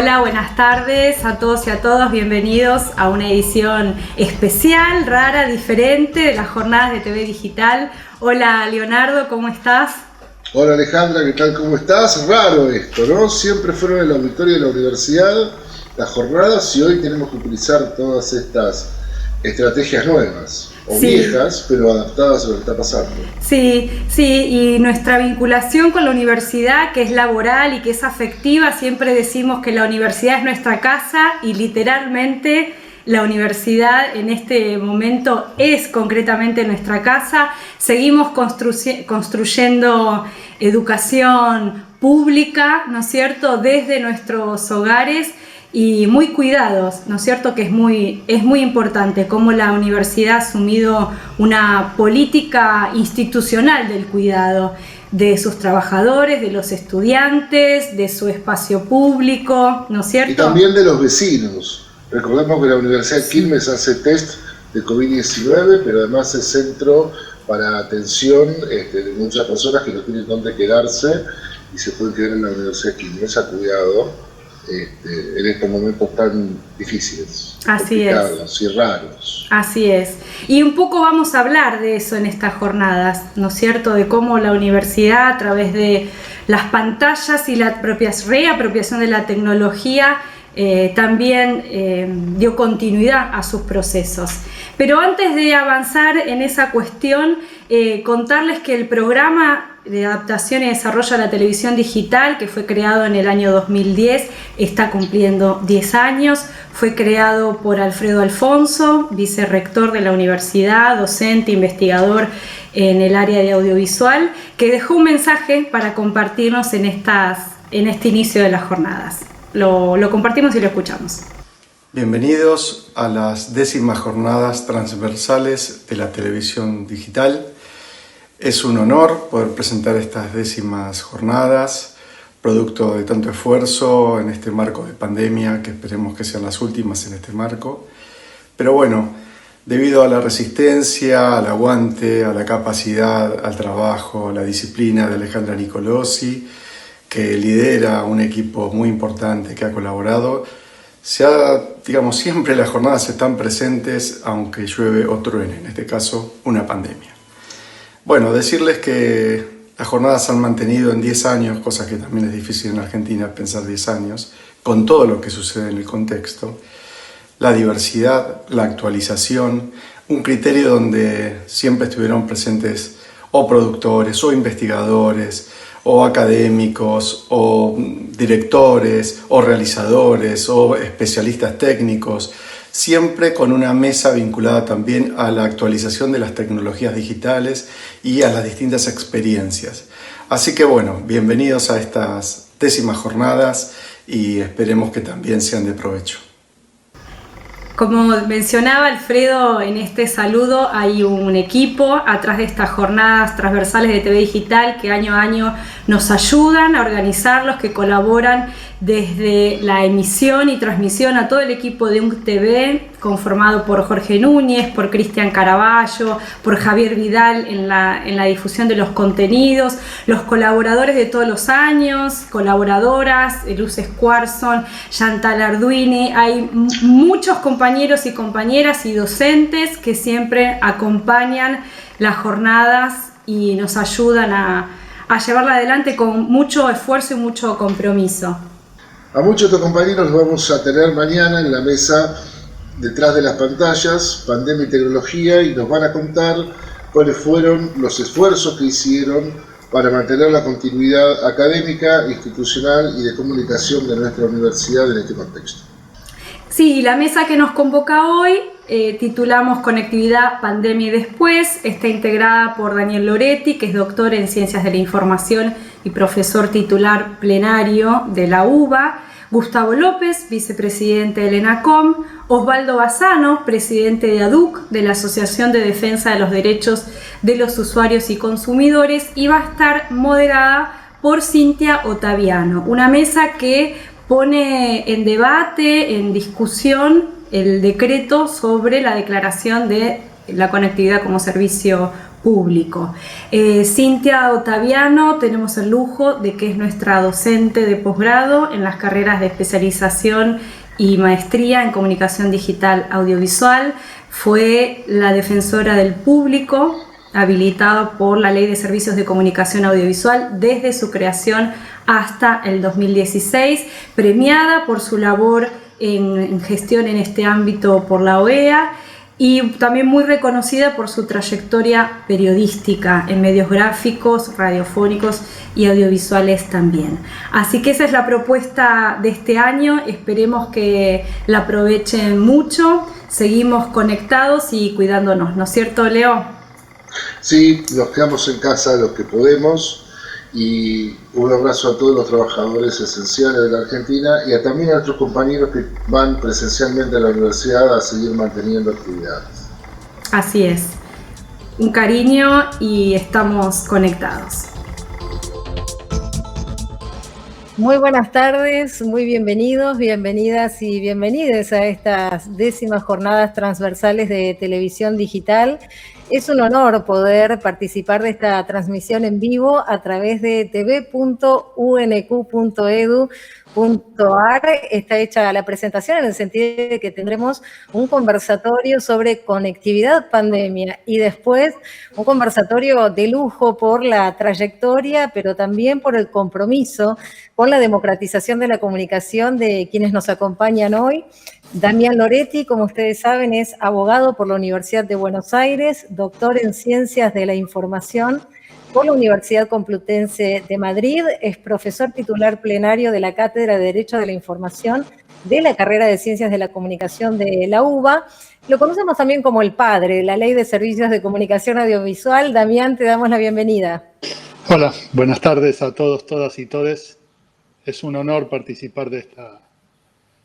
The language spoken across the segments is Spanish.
Hola, buenas tardes a todos y a todas. Bienvenidos a una edición especial, rara, diferente de las jornadas de TV Digital. Hola, Leonardo, ¿cómo estás? Hola Alejandra, ¿qué tal? ¿Cómo estás? Raro esto, ¿no? Siempre fueron en el auditorio de la universidad las jornadas y hoy tenemos que utilizar todas estas estrategias nuevas, o Sí. viejas, pero adaptadas a lo que está pasando. Sí, y nuestra vinculación con la universidad, que es laboral y que es afectiva, siempre decimos que la universidad es nuestra casa y literalmente la universidad en este momento es concretamente nuestra casa. Seguimos construyendo educación pública, ¿no es cierto?, desde nuestros hogares y muy cuidados, ¿no es cierto?, que es muy importante cómo la universidad ha asumido una política institucional del cuidado de sus trabajadores, de los estudiantes, de su espacio público, ¿no es cierto? Y también de los vecinos. Recordemos que la Universidad de Quilmes hace test de COVID-19, pero además es centro para atención de muchas personas que no tienen dónde quedarse y se pueden quedar en la Universidad de Quilmes a cuidado en estos momentos tan difíciles, Así complicados y raros. Así es. Y un poco vamos a hablar de eso en estas jornadas, ¿no es cierto?, de cómo la universidad a través de las pantallas y la reapropiación de la tecnología también dio continuidad a sus procesos. Pero antes de avanzar en esa cuestión, contarles que el programa de adaptación y desarrollo de la televisión digital, que fue creado en el año 2010, está cumpliendo 10 años. Fue creado por Alfredo Alfonso, vicerrector de la universidad, docente, investigador en el área de audiovisual, que dejó un mensaje para compartirnos en este inicio de las jornadas. Lo compartimos y lo escuchamos. Bienvenidos a las 10º jornadas transversales de la televisión digital. Es un honor poder presentar estas 10º jornadas, producto de tanto esfuerzo en este marco de pandemia, que esperemos que sean las últimas en este marco. Pero bueno, debido a la resistencia, al aguante, a la capacidad, al trabajo, a la disciplina de Alejandra Nicolosi, que lidera un equipo muy importante que ha colaborado, siempre las jornadas están presentes aunque llueve o truene, en este caso una pandemia. Bueno, decirles que las jornadas se han mantenido en 10 años, cosa que también es difícil en Argentina pensar 10 años, con todo lo que sucede en el contexto, la diversidad, la actualización, un criterio donde siempre estuvieron presentes o productores, o investigadores, o académicos, o directores, o realizadores, o especialistas técnicos, siempre con una mesa vinculada también a la actualización de las tecnologías digitales y a las distintas experiencias. Así que bueno, bienvenidos a estas 10º jornadas y esperemos que también sean de provecho. Como mencionaba Alfredo en este saludo, hay un equipo atrás de estas jornadas transversales de TV Digital que año a año nos ayudan a organizarlos, que colaboran desde la emisión y transmisión a todo el equipo de UNCTV, conformado por Jorge Núñez, por Cristian Caraballo, por Javier Vidal en la difusión de los contenidos, los colaboradores de todos los años, colaboradoras, Luz Squarson, Chantal Arduini. Hay muchos compañeros y compañeras y docentes que siempre acompañan las jornadas y nos ayudan a llevarla adelante con mucho esfuerzo y mucho compromiso. A muchos de estos compañeros los vamos a tener mañana en la mesa detrás de las pantallas, Pandemia y Tecnología, y nos van a contar cuáles fueron los esfuerzos que hicieron para mantener la continuidad académica, institucional y de comunicación de nuestra universidad en este contexto. Sí, la mesa que nos convoca hoy titulamos Conectividad, Pandemia y Después. Está integrada por Daniel Loretti, que es doctor en Ciencias de la Información y profesor titular plenario de la UBA, Gustavo López, vicepresidente del ENACOM, Osvaldo Bassano, presidente de ADUC, de la Asociación de Defensa de los Derechos de los Usuarios y Consumidores, y va a estar moderada por Cintia Ottaviano. Una mesa que pone en debate, en discusión, el decreto sobre la declaración de la conectividad como servicio público. Cintia Ottaviano, tenemos el lujo de que es nuestra docente de posgrado en las carreras de especialización y maestría en comunicación digital audiovisual. Fue la defensora del público, habilitada por la Ley de Servicios de Comunicación Audiovisual desde su creación hasta el 2016, premiada por su labor en gestión en este ámbito por la OEA y también muy reconocida por su trayectoria periodística en medios gráficos, radiofónicos y audiovisuales también. Así que esa es la propuesta de este año, esperemos que la aprovechen mucho, seguimos conectados y cuidándonos, ¿no es cierto, Leo? Sí, nos quedamos en casa los que podemos y un abrazo a todos los trabajadores esenciales de la Argentina y también a nuestros compañeros que van presencialmente a la universidad a seguir manteniendo actividades. Así es, un cariño y estamos conectados. Muy buenas tardes, muy bienvenidos, bienvenidas y bienvenides a estas 10º jornadas transversales de televisión digital. Es un honor poder participar de esta transmisión en vivo a través de tv.unq.edu.ar. Está hecha la presentación en el sentido de que tendremos un conversatorio sobre conectividad pandemia y después un conversatorio de lujo por la trayectoria, pero también por el compromiso con la democratización de la comunicación de quienes nos acompañan hoy. Damián Loretti, como ustedes saben, es abogado por la Universidad de Buenos Aires, doctor en Ciencias de la Información por la Universidad Complutense de Madrid, es profesor titular plenario de la Cátedra de Derecho de la Información de la carrera de Ciencias de la Comunicación de la UBA. Lo conocemos también como el padre de la Ley de Servicios de Comunicación Audiovisual. Damián, te damos la bienvenida. Hola, buenas tardes a todos, todas y todes. Es un honor participar de esta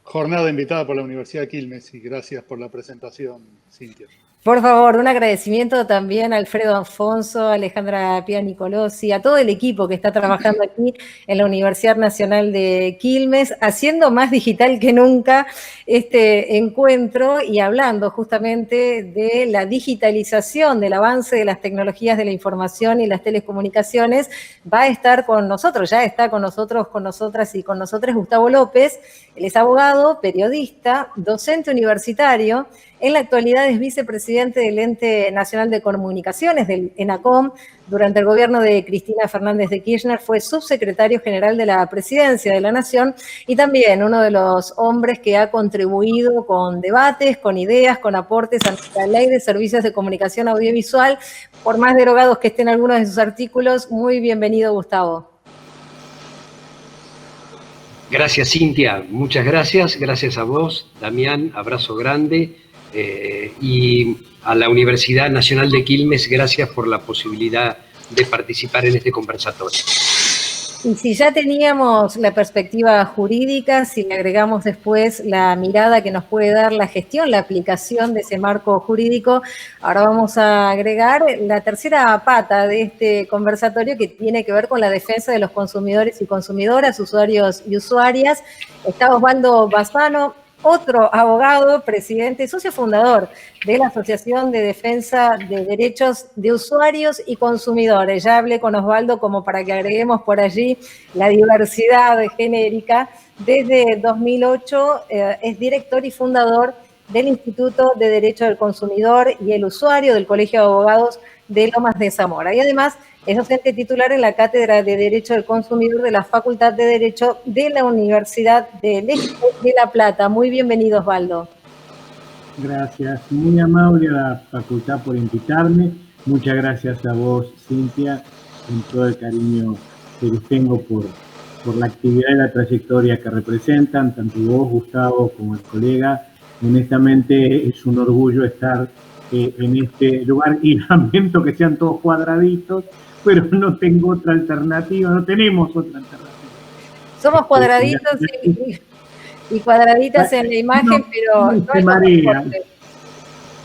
jornada invitada por la Universidad de Quilmes y gracias por la presentación, Cintia. Por favor, un agradecimiento también a Alfredo Afonso, a Alejandra Pia Nicolosi, a todo el equipo que está trabajando aquí en la Universidad Nacional de Quilmes, haciendo más digital que nunca este encuentro y hablando justamente de la digitalización, del avance de las tecnologías de la información y las telecomunicaciones. Va a estar con nosotros, ya está con nosotros, con nosotras y con nosotros Gustavo López. Él es abogado, periodista, docente universitario. En la actualidad es vicepresidente del Ente Nacional de Comunicaciones, del ENACOM. Durante el gobierno de Cristina Fernández de Kirchner fue subsecretario general de la Presidencia de la Nación y también uno de los hombres que ha contribuido con debates, con ideas, con aportes a la Ley de Servicios de Comunicación Audiovisual. Por más derogados que estén algunos de sus artículos, muy bienvenido, Gustavo. Gracias, Cintia. Muchas gracias. Gracias a vos, Damián. Abrazo grande. Y a la Universidad Nacional de Quilmes, gracias por la posibilidad de participar en este conversatorio. Y si ya teníamos la perspectiva jurídica, si le agregamos después la mirada que nos puede dar la gestión, la aplicación de ese marco jurídico, ahora vamos a agregar la tercera pata de este conversatorio que tiene que ver con la defensa de los consumidores y consumidoras, usuarios y usuarias. Está Osvaldo Bassano, otro abogado, presidente, socio fundador de la Asociación de Defensa de Derechos de Usuarios y Consumidores. Ya hablé con Osvaldo como para que agreguemos por allí la diversidad genérica. Desde 2008 es director y fundador del Instituto de Derecho del Consumidor y el Usuario del Colegio de Abogados de Lomas de Zamora. Y además es docente titular en la Cátedra de Derecho del Consumidor de la Facultad de Derecho de la Universidad del Este de La Plata. Muy bienvenido, Osvaldo. Gracias, muy amable a la facultad por invitarme. Muchas gracias a vos, Cintia, con todo el cariño que les tengo por la actividad y la trayectoria que representan, tanto vos, Gustavo, como el colega. Honestamente es un orgullo estar en este lugar y lamento que sean todos cuadraditos, pero no tengo otra alternativa, no tenemos otra alternativa. Somos cuadraditos y cuadraditas en la imagen, no, pero no me marea.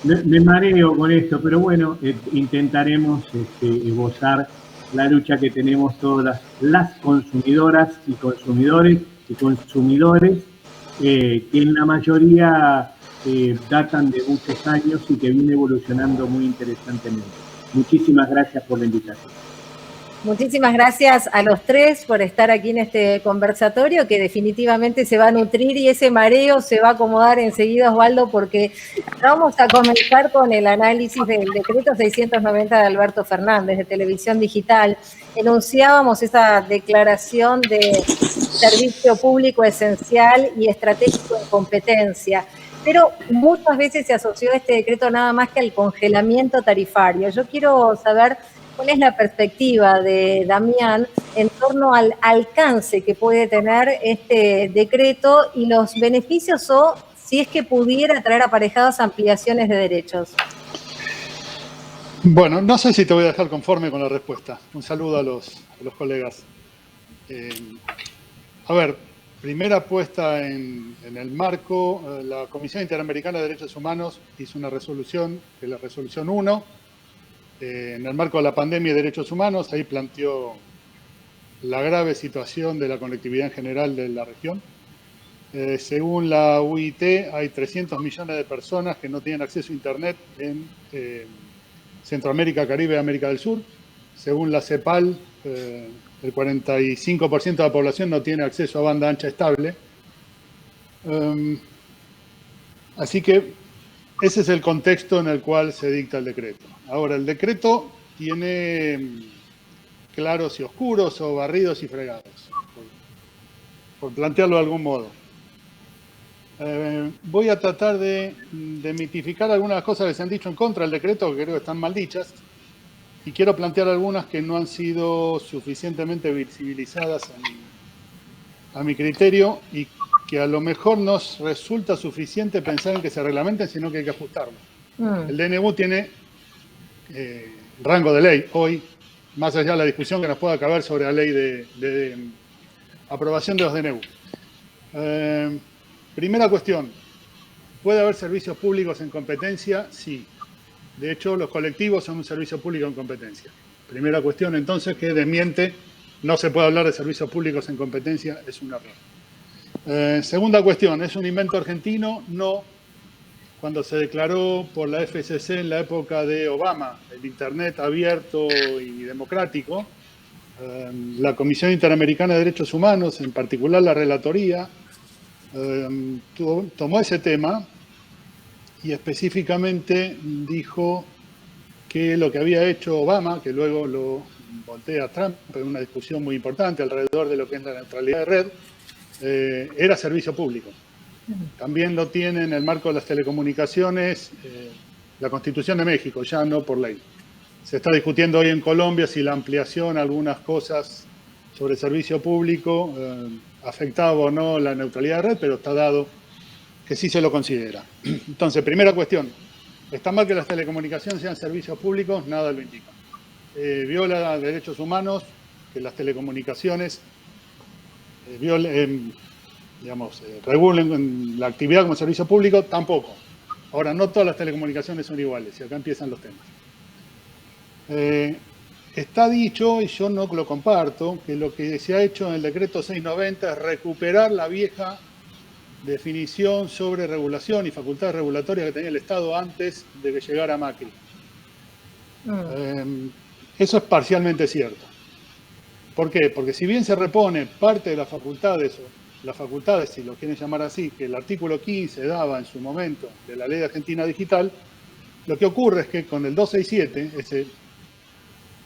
Me mareo con esto, pero bueno, intentaremos esbozar la lucha que tenemos todas las consumidoras y consumidores que en la mayoría datan de muchos años y que viene evolucionando muy interesantemente. Muchísimas gracias por la invitación. Muchísimas gracias a los tres por estar aquí en este conversatorio que definitivamente se va a nutrir y ese mareo se va a acomodar enseguida, Osvaldo, porque vamos a comenzar con el análisis del decreto 690 de Alberto Fernández de Televisión Digital. Enunciábamos esa declaración de servicio público esencial y estratégico en competencia, pero muchas veces se asoció este decreto nada más que al congelamiento tarifario. Yo quiero saber ¿cuál es la perspectiva de Damián en torno al alcance que puede tener este decreto y los beneficios o si es que pudiera traer aparejadas ampliaciones de derechos? Bueno, no sé si te voy a dejar conforme con la respuesta. Un saludo a los colegas. A ver, primera puesta en el marco, la Comisión Interamericana de Derechos Humanos hizo una resolución, que es la resolución 1, en el marco de la pandemia de derechos humanos. Ahí planteó la grave situación de la conectividad en general de la región. Según la UIT, hay 300 millones de personas que no tienen acceso a Internet en Centroamérica, Caribe y América del Sur. Según la CEPAL, el 45% de la población no tiene acceso a banda ancha estable. Así que ese es el contexto en el cual se dicta el decreto. Ahora, el decreto tiene claros y oscuros o barridos y fregados, por plantearlo de algún modo. Voy a tratar de mitificar algunas cosas que se han dicho en contra del decreto, que creo que están mal dichas, y quiero plantear algunas que no han sido suficientemente visibilizadas a mi criterio y que a lo mejor nos resulta suficiente pensar en que se reglamenten, sino que hay que ajustarlo. El DNU tiene rango de ley hoy, más allá de la discusión que nos pueda caber sobre la ley de aprobación de los DNU. Primera cuestión, ¿puede haber servicios públicos en competencia? Sí. De hecho, los colectivos son un servicio público en competencia. Primera cuestión, entonces, que desmiente, no se puede hablar de servicios públicos en competencia, es un error. Segunda cuestión, ¿es un invento argentino? No. Cuando se declaró por la FCC en la época de Obama el Internet abierto y democrático, la Comisión Interamericana de Derechos Humanos, en particular la Relatoría, tomó ese tema y específicamente dijo que lo que había hecho Obama, que luego lo voltea Trump en una discusión muy importante alrededor de lo que es la neutralidad de red, era servicio público. También lo tiene en el marco de las telecomunicaciones la Constitución de México, ya no por ley. Se está discutiendo hoy en Colombia si la ampliación, algunas cosas sobre servicio público, afectaba o no la neutralidad de red, pero está dado que sí se lo considera. Entonces, primera cuestión, ¿está mal que las telecomunicaciones sean servicios públicos? Nada lo indica. ¿Viola derechos humanos que las telecomunicaciones regulen la actividad como servicio público? Tampoco. Ahora, no todas las telecomunicaciones son iguales y acá empiezan los temas. Está dicho, y yo no lo comparto, que lo que se ha hecho en el decreto 690 es recuperar la vieja definición sobre regulación y facultades regulatorias que tenía el Estado antes de que llegara Macri. Eso es parcialmente cierto. ¿Por qué? Porque si bien se repone parte de las facultades, si lo quieren llamar así, que el artículo 15 daba en su momento de la Ley de Argentina Digital, lo que ocurre es que con el 267, ese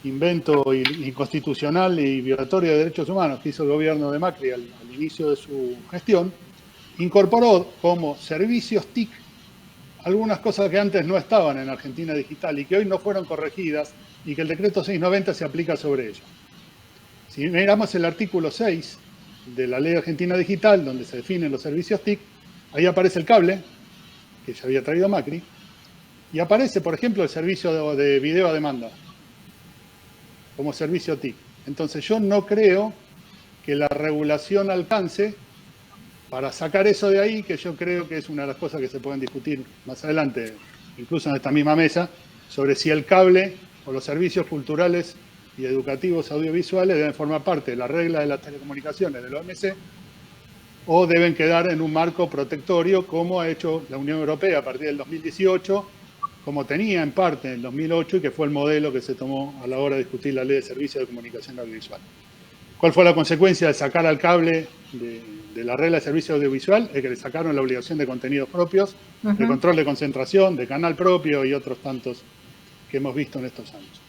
invento inconstitucional y violatorio de derechos humanos que hizo el gobierno de Macri al inicio de su gestión, incorporó como servicios TIC algunas cosas que antes no estaban en Argentina Digital y que hoy no fueron corregidas y que el decreto 690 se aplica sobre ello. Si miramos el artículo 6 de la Ley Argentina Digital, donde se definen los servicios TIC, ahí aparece el cable, que ya había traído Macri, y aparece, por ejemplo, el servicio de video a demanda como servicio TIC. Entonces yo no creo que la regulación alcance para sacar eso de ahí, que yo creo que es una de las cosas que se pueden discutir más adelante, incluso en esta misma mesa, sobre si el cable o los servicios culturales y educativos audiovisuales deben formar parte de la regla de las telecomunicaciones de la OMC o deben quedar en un marco protectorio como ha hecho la Unión Europea a partir del 2018 como tenía en parte en 2008 y que fue el modelo que se tomó a la hora de discutir la Ley de Servicios de Comunicación Audiovisual. ¿Cuál fue la consecuencia de sacar al cable de la regla de servicio audiovisual? Es que le sacaron la obligación de contenidos propios, de control de concentración, de canal propio y otros tantos que hemos visto en estos años.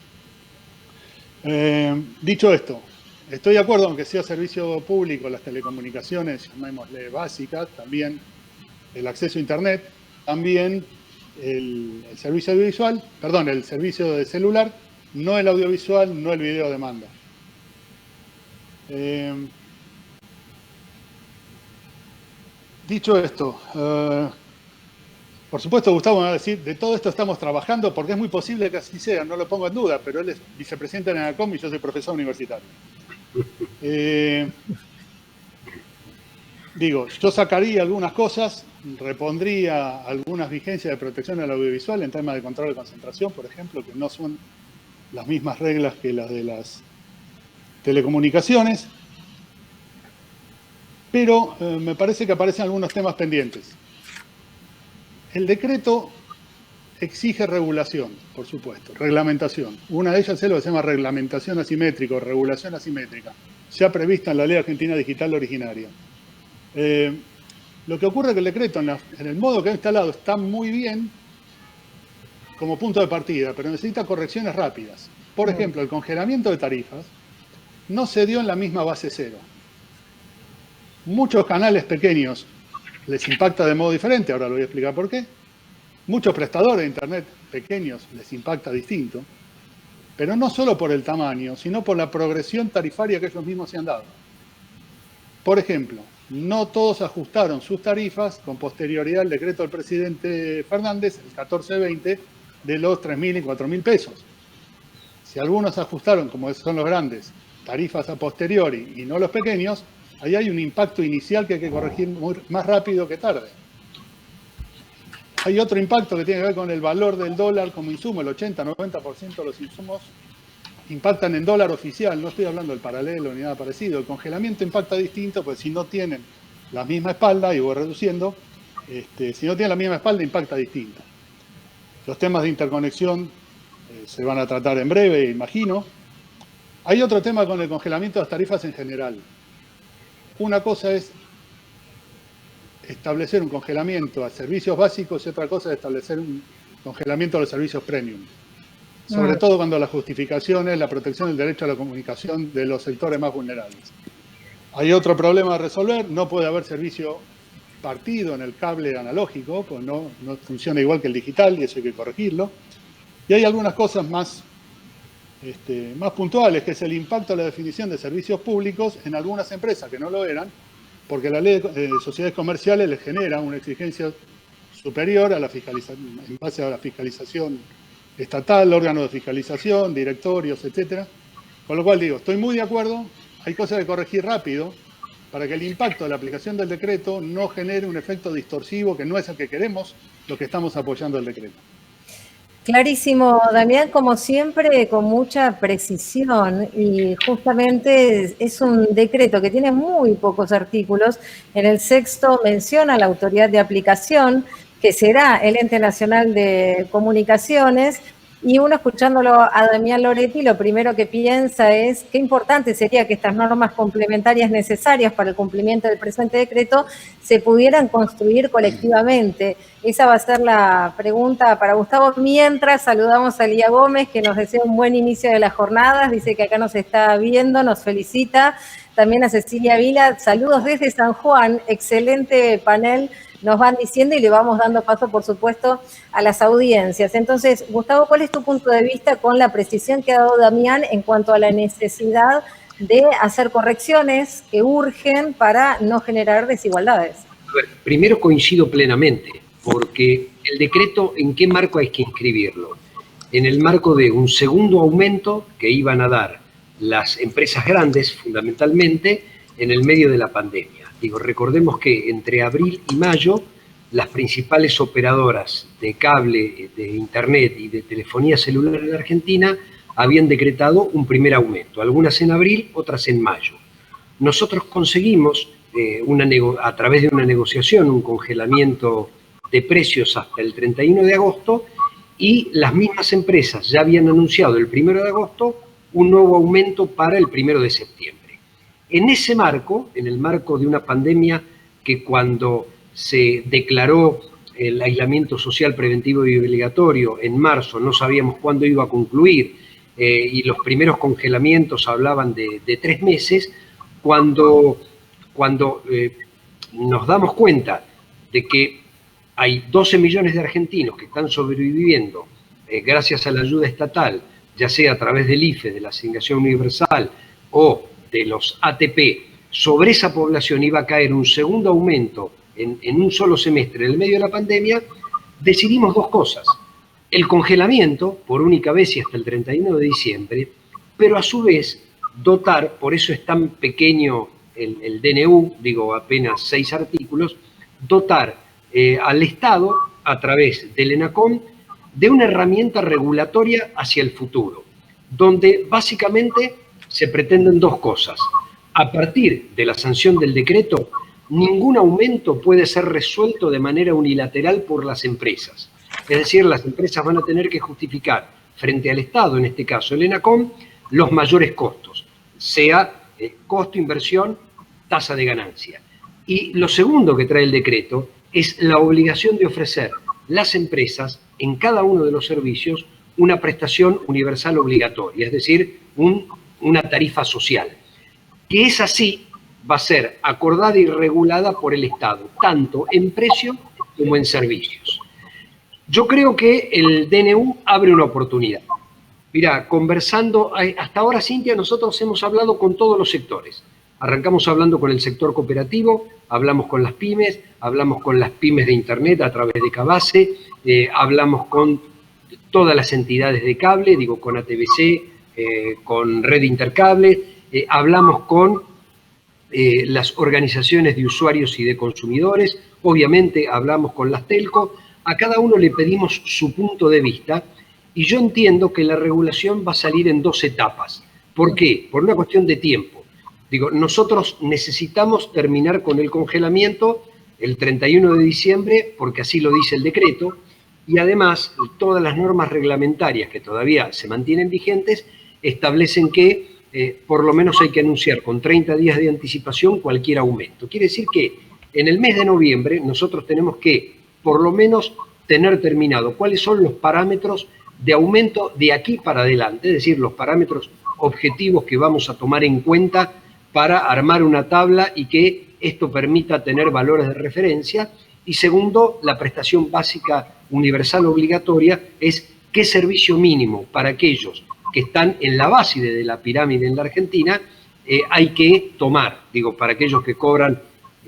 Dicho esto, estoy de acuerdo en que sea servicio público, las telecomunicaciones, llamémosle básicas, también el acceso a Internet, también el servicio audiovisual, perdón, el servicio de celular, no el audiovisual, no el video a demanda. Dicho esto, por supuesto Gustavo me va a decir, de todo esto estamos trabajando porque es muy posible que así sea, no lo pongo en duda, pero él es vicepresidente de ANACOM y yo soy profesor universitario. Digo, yo sacaría algunas cosas, repondría algunas vigencias de protección al audiovisual en temas de control de concentración, por ejemplo, que no son las mismas reglas que las de las telecomunicaciones, pero me parece que aparecen algunos temas pendientes. El decreto exige regulación, por supuesto, reglamentación. Una de ellas es lo que se llama reglamentación asimétrica o regulación asimétrica, ya prevista en la Ley Argentina Digital originaria. Lo que ocurre es que el decreto, en el modo que ha instalado, está muy bien como punto de partida, pero necesita correcciones rápidas. Por ejemplo, el congelamiento de tarifas no se dio en la misma base cero. Muchos canales pequeños les impacta de modo diferente, ahora lo voy a explicar por qué. Muchos prestadores de Internet pequeños les impacta distinto, pero no solo por el tamaño, sino por la progresión tarifaria que ellos mismos se han dado. Por ejemplo, no todos ajustaron sus tarifas con posterioridad al decreto del presidente Fernández, el 1420, de los 3.000 y 4.000 pesos. Si algunos ajustaron, como son los grandes, tarifas a posteriori y no los pequeños, ahí hay un impacto inicial que hay que corregir más rápido que tarde. Hay otro impacto que tiene que ver con el valor del dólar como insumo. El 80-90% de los insumos impactan en dólar oficial. No estoy hablando del paralelo ni nada parecido. El congelamiento impacta distinto, pues si no tienen la misma espalda, y voy reduciendo, si no tienen la misma espalda impacta distinto. Los temas de interconexión se van a tratar en breve, imagino. Hay otro tema con el congelamiento de las tarifas en general. Una cosa es establecer un congelamiento a servicios básicos y otra cosa es establecer un congelamiento a los servicios premium. Sobre todo cuando la justificación es la protección del derecho a la comunicación de los sectores más vulnerables. Hay otro problema a resolver, no puede haber servicio partido en el cable analógico, pues no funciona igual que el digital y eso hay que corregirlo. Y hay algunas cosas más puntuales, que es el impacto de la definición de servicios públicos en algunas empresas que no lo eran, porque la ley de sociedades comerciales les genera una exigencia superior a la fiscalización, en base a la fiscalización estatal, órganos de fiscalización, directorios, etcétera. Con lo cual digo, estoy muy de acuerdo, hay cosas que corregir rápido para que el impacto de la aplicación del decreto no genere un efecto distorsivo que no es el que queremos, lo que estamos apoyando el decreto. Clarísimo, Damián, como siempre, con mucha precisión, y justamente es un decreto que tiene muy pocos artículos. En el 6º menciona la autoridad de aplicación, que será el Ente Nacional de Comunicaciones, y uno escuchándolo a Damián Loretti, lo primero que piensa es qué importante sería que estas normas complementarias necesarias para el cumplimiento del presente decreto se pudieran construir colectivamente. Esa va a ser la pregunta para Gustavo. Mientras saludamos a Lía Gómez, que nos desea un buen inicio de las jornadas, dice que acá nos está viendo, nos felicita. También a Cecilia Vila, saludos desde San Juan, excelente panel, nos van diciendo, y le vamos dando paso, por supuesto, a las audiencias. Entonces, Gustavo, ¿cuál es tu punto de vista con la precisión que ha dado Damián en cuanto a la necesidad de hacer correcciones que urgen para no generar desigualdades? Primero coincido plenamente, porque el decreto, ¿en qué marco hay que inscribirlo? En el marco de un segundo aumento que iban a dar las empresas grandes, fundamentalmente, en el medio de la pandemia. Digo, recordemos que entre abril y mayo, las principales operadoras de cable, de internet y de telefonía celular en Argentina habían decretado un primer aumento, algunas en abril, otras en mayo. Nosotros conseguimos, a través de una negociación, un congelamiento de precios hasta el 31 de agosto, y las mismas empresas ya habían anunciado el 1 de agosto un nuevo aumento para el 1 de septiembre. En ese marco, en el marco de una pandemia que cuando se declaró el aislamiento social preventivo y obligatorio en marzo, no sabíamos cuándo iba a concluir, y los primeros congelamientos hablaban de 3 meses, cuando nos damos cuenta de que hay 12 millones de argentinos que están sobreviviendo gracias a la ayuda estatal, ya sea a través del IFE, de la Asignación Universal o de los ATP, sobre esa población iba a caer un segundo aumento en un solo semestre en el medio de la pandemia, decidimos 2 cosas. El congelamiento, por única vez y hasta el 31 de diciembre, pero a su vez dotar, por eso es tan pequeño el DNU, digo apenas 6 artículos, dotar al Estado, a través del ENACOM, de una herramienta regulatoria hacia el futuro, donde básicamente se pretenden 2 cosas. A partir de la sanción del decreto, ningún aumento puede ser resuelto de manera unilateral por las empresas. Es decir, las empresas van a tener que justificar frente al Estado, en este caso el ENACOM, los mayores costos, sea costo, inversión, tasa de ganancia. Y lo segundo que trae el decreto es la obligación de ofrecer las empresas en cada uno de los servicios una prestación universal obligatoria, es decir, una tarifa social, que es así, va a ser acordada y regulada por el Estado, tanto en precio como en servicios. Yo creo que el DNU abre una oportunidad. Mirá, conversando, hasta ahora, Cintia, nosotros hemos hablado con todos los sectores. Arrancamos hablando con el sector cooperativo, hablamos con las pymes de Internet a través de Cabase, hablamos con todas las entidades de cable, digo, con ATBC, con Red Intercable, hablamos con las organizaciones de usuarios y de consumidores, obviamente hablamos con las telco, a cada uno le pedimos su punto de vista y yo entiendo que la regulación va a salir en 2 etapas. ¿Por qué? Por una cuestión de tiempo. Digo, nosotros necesitamos terminar con el congelamiento el 31 de diciembre porque así lo dice el decreto y además todas las normas reglamentarias que todavía se mantienen vigentes establecen que por lo menos hay que anunciar con 30 días de anticipación cualquier aumento. Quiere decir que en el mes de noviembre nosotros tenemos que por lo menos tener terminado cuáles son los parámetros de aumento de aquí para adelante, es decir, los parámetros objetivos que vamos a tomar en cuenta para armar una tabla y que esto permita tener valores de referencia. Y segundo, la prestación básica universal obligatoria es qué servicio mínimo para aquellos que están en la base de la pirámide en la Argentina hay que tomar, digo, para aquellos que cobran,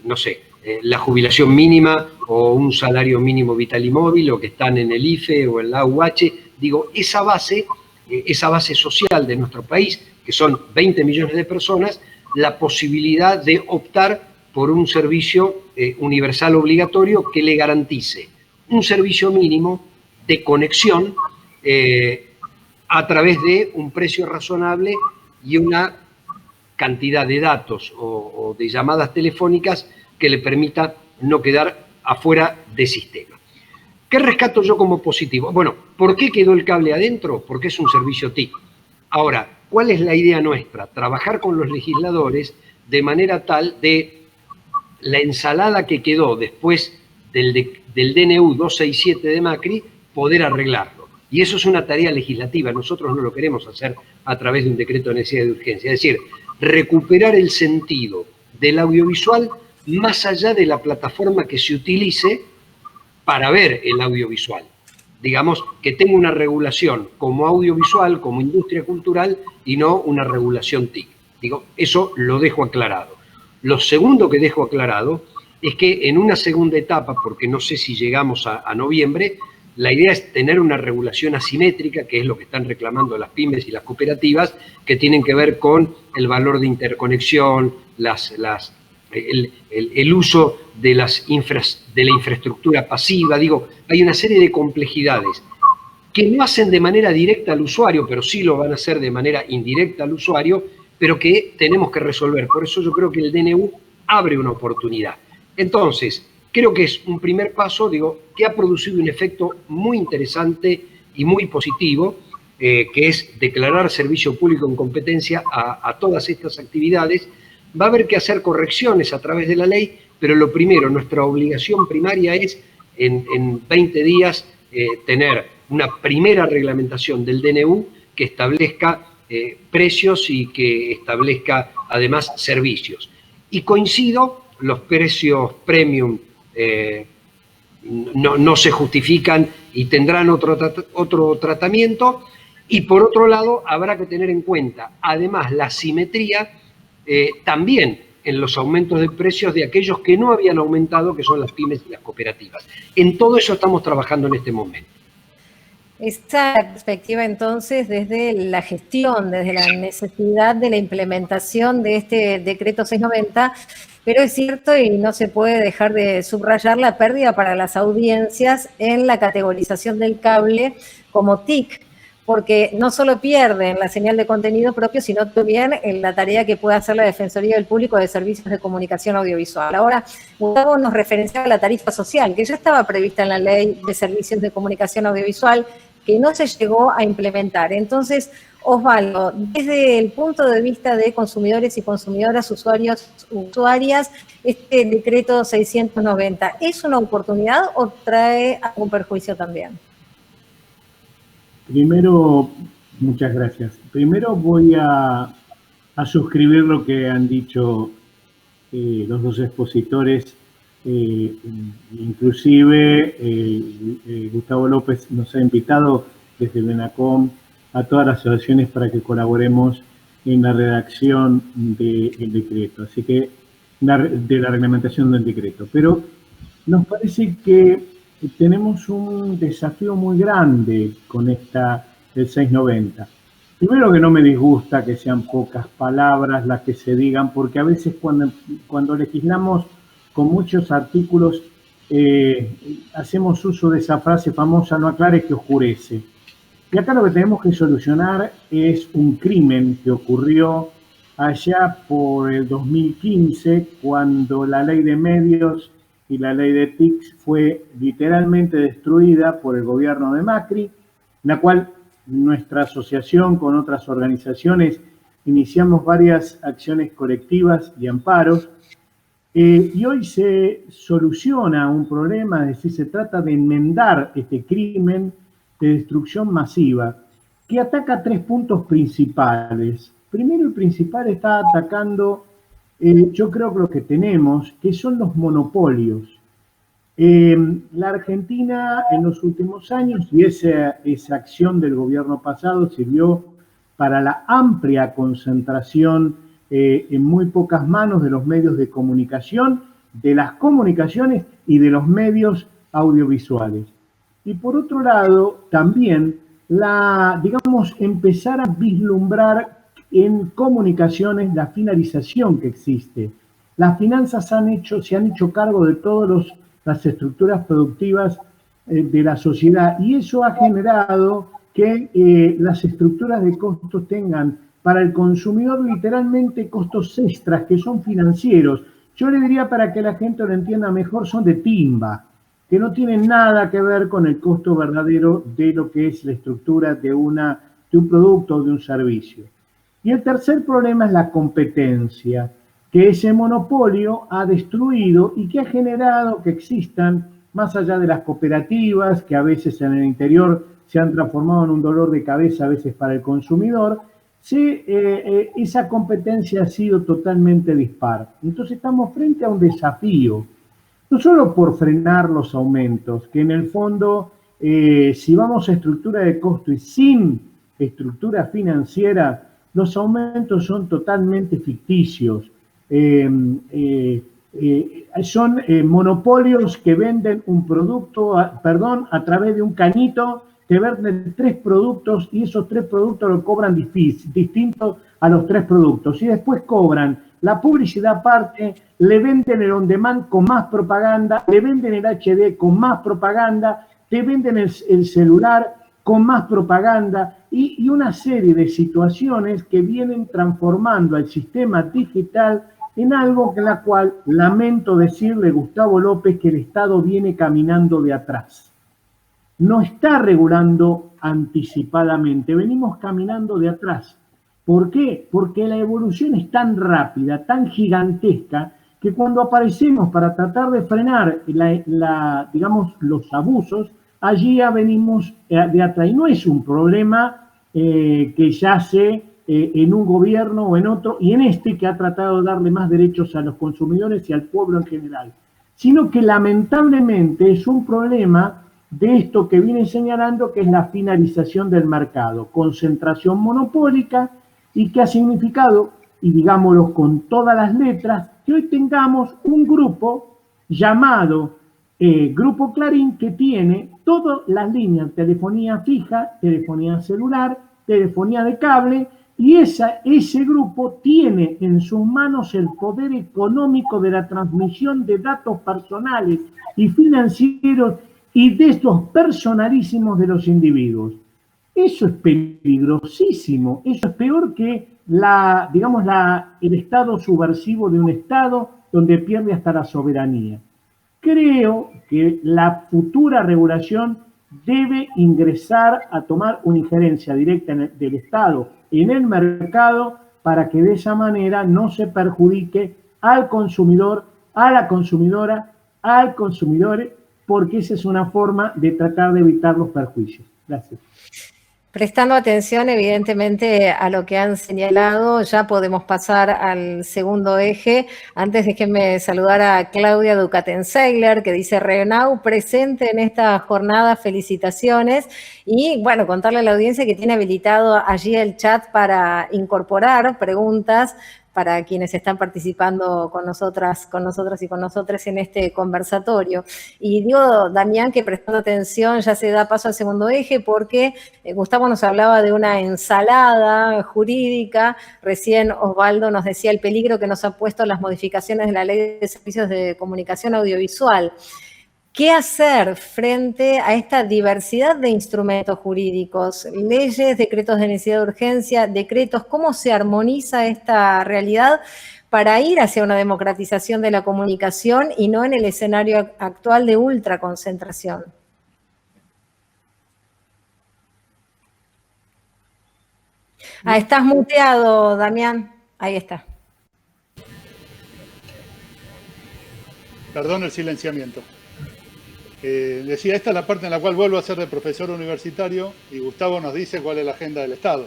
no sé, la jubilación mínima o un salario mínimo vital y móvil o que están en el IFE o en la AUH, digo, esa base social de nuestro país, que son 20 millones de personas, la posibilidad de optar por un servicio universal obligatorio que le garantice un servicio mínimo de conexión a través de un precio razonable y una cantidad de datos o de llamadas telefónicas que le permita no quedar afuera de sistema. ¿Qué rescato yo como positivo? Bueno, ¿por qué quedó el cable adentro? Porque es un servicio TIC. Ahora, ¿cuál es la idea nuestra? Trabajar con los legisladores de manera tal de la ensalada que quedó después del DNU 267 de Macri, poder arreglarlo. Y eso es una tarea legislativa, nosotros no lo queremos hacer a través de un decreto de necesidad de urgencia, es decir, recuperar el sentido del audiovisual más allá de la plataforma que se utilice para ver el audiovisual. Digamos, que tenga una regulación como audiovisual, como industria cultural, y no una regulación TIC. Digo, eso lo dejo aclarado. Lo segundo que dejo aclarado es que en una segunda etapa, porque no sé si llegamos a noviembre, la idea es tener una regulación asimétrica, que es lo que están reclamando las pymes y las cooperativas, que tienen que ver con el valor de interconexión, el uso de la infraestructura pasiva. Digo, hay una serie de complejidades que no hacen de manera directa al usuario, pero sí lo van a hacer de manera indirecta al usuario, pero que tenemos que resolver. Por eso yo creo que el DNU abre una oportunidad. Entonces, creo que es un primer paso, digo, que ha producido un efecto muy interesante y muy positivo, que es declarar servicio público en competencia a todas estas actividades. Va a haber que hacer correcciones a través de la ley, pero lo primero, nuestra obligación primaria es en 20 días tener una primera reglamentación del DNU que establezca precios y que establezca además servicios. Y coincido, los precios premium no se justifican y tendrán otro tratamiento. Y por otro lado, habrá que tener en cuenta, además, la simetría también en los aumentos de precios de aquellos que no habían aumentado, que son las pymes y las cooperativas. En todo eso estamos trabajando en este momento. Esa perspectiva entonces desde la gestión, desde la necesidad de la implementación de este decreto 690, pero es cierto y no se puede dejar de subrayar la pérdida para las audiencias en la categorización del cable como TIC, porque no solo pierden la señal de contenido propio, sino también en la tarea que puede hacer la Defensoría del Público de Servicios de Comunicación Audiovisual. Ahora, Gustavo nos referenciaba la tarifa social, que ya estaba prevista en la Ley de Servicios de Comunicación Audiovisual, que no se llegó a implementar. Entonces, Osvaldo, desde el punto de vista de consumidores y consumidoras, usuarios, usuarias, este decreto 690, ¿es una oportunidad o trae algún perjuicio también? Primero, muchas gracias. Primero voy a suscribir lo que han dicho los dos expositores. Inclusive Gustavo López nos ha invitado desde el ENACOM a todas las asociaciones para que colaboremos en la redacción del decreto, así que de la reglamentación del decreto. Pero nos parece que tenemos un desafío muy grande con el 690. Primero, que no me disgusta que sean pocas palabras las que se digan, porque a veces cuando legislamos con muchos artículos hacemos uso de esa frase famosa, no aclare que oscurece. Y acá lo que tenemos que solucionar es un crimen que ocurrió allá por el 2015, cuando la ley de medios y la ley de TICs fue literalmente destruida por el gobierno de Macri, la cual nuestra asociación con otras organizaciones iniciamos varias acciones colectivas y amparos, y hoy se soluciona un problema, es decir, se trata de enmendar este crimen de destrucción masiva que ataca 3 puntos principales. Primero, el principal está atacando, yo creo que lo que tenemos, que son los monopolios. La Argentina en los últimos años, y esa acción del gobierno pasado sirvió para la amplia concentración en muy pocas manos de los medios de comunicación, de las comunicaciones y de los medios audiovisuales. Y por otro lado, también empezar a vislumbrar en comunicaciones la finalización que existe. Las finanzas se han hecho cargo de todas las estructuras productivas de la sociedad, y eso ha generado que las estructuras de costos tengan para el consumidor literalmente costos extras que son financieros. Yo le diría, para que la gente lo entienda mejor, son de timba, que no tienen nada que ver con el costo verdadero de lo que es la estructura de un producto o de un servicio. Y el tercer problema es la competencia, que ese monopolio ha destruido y que ha generado que existan, más allá de las cooperativas, que a veces en el interior se han transformado en un dolor de cabeza a veces para el consumidor, esa competencia ha sido totalmente dispar. Entonces estamos frente a un desafío, no solo por frenar los aumentos, que en el fondo, si vamos a estructura de costo y sin estructura financiera, los aumentos son totalmente ficticios. Son monopolios que venden un producto, a través de un cañito, te venden 3 productos y esos 3 productos lo cobran distintos a los 3 productos. Y después cobran la publicidad aparte, le venden el on demand con más propaganda, le venden el HD con más propaganda, te venden el celular con más propaganda y una serie de situaciones que vienen transformando al sistema digital en algo en la cual lamento decirle, Gustavo López, que el Estado viene caminando de atrás. No está regulando anticipadamente, venimos caminando de atrás. ¿Por qué? Porque la evolución es tan rápida, tan gigantesca, que cuando aparecemos para tratar de frenar digamos, los abusos, allí ya venimos de atrás. Y no es un problema que yace en un gobierno o en otro, y en este que ha tratado de darle más derechos a los consumidores y al pueblo en general, sino que lamentablemente es un problema de esto que viene señalando, que es la finalización del mercado, concentración monopólica, y que ha significado, y digámoslo con todas las letras, que hoy tengamos un grupo llamado Grupo Clarín, que tiene todas las líneas: telefonía fija, telefonía celular, telefonía de cable, y ese grupo tiene en sus manos el poder económico de la transmisión de datos personales y financieros y de estos personalísimos de los individuos. Eso es peligrosísimo, eso es peor que el estado subversivo de un estado donde pierde hasta la soberanía. Creo que la futura regulación debe ingresar a tomar una injerencia directa del Estado en el mercado, para que de esa manera no se perjudique al consumidor, a la consumidora, al consumidor, porque esa es una forma de tratar de evitar los perjuicios. Gracias. Prestando atención, evidentemente, a lo que han señalado, ya podemos pasar al segundo eje. Antes déjenme saludar a Claudia Ducatensegler, que dice: Renau, presente en esta jornada, felicitaciones. Y bueno, contarle a la audiencia que tiene habilitado allí el chat para incorporar preguntas para quienes están participando con nosotras y con nosotros en este conversatorio. Y digo, Damián, que prestando atención ya se da paso al segundo eje, porque Gustavo nos hablaba de una ensalada jurídica. Recién Osvaldo nos decía el peligro que nos han puesto las modificaciones de la Ley de Servicios de Comunicación Audiovisual. ¿Qué hacer frente a esta diversidad de instrumentos jurídicos? Leyes, decretos de necesidad de urgencia, decretos. ¿Cómo se armoniza esta realidad para ir hacia una democratización de la comunicación y no en el escenario actual de ultraconcentración? Estás muteado, Damián. Ahí está. Perdón el silenciamiento. Decía, esta es la parte en la cual vuelvo a ser de profesor universitario y Gustavo nos dice cuál es la agenda del Estado.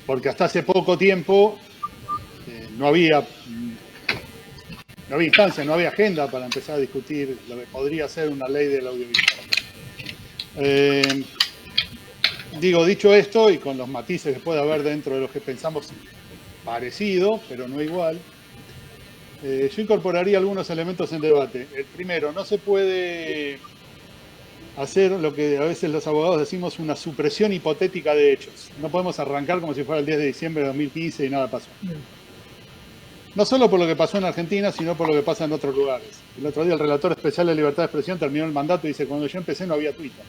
Porque hasta hace poco tiempo no había instancia, no había agenda para empezar a discutir lo que podría ser una ley del audiovisual. Dicho esto, y con los matices que puede haber dentro de los que pensamos parecido, pero no igual, yo incorporaría algunos elementos en debate. El primero, no se puede hacer lo que a veces los abogados decimos una supresión hipotética de hechos. No podemos arrancar como si fuera el 10 de diciembre de 2015 y nada pasó. No solo por lo que pasó en Argentina, sino por lo que pasa en otros lugares. El otro día el relator especial de libertad de expresión terminó el mandato y dice: cuando yo empecé no había Twitter.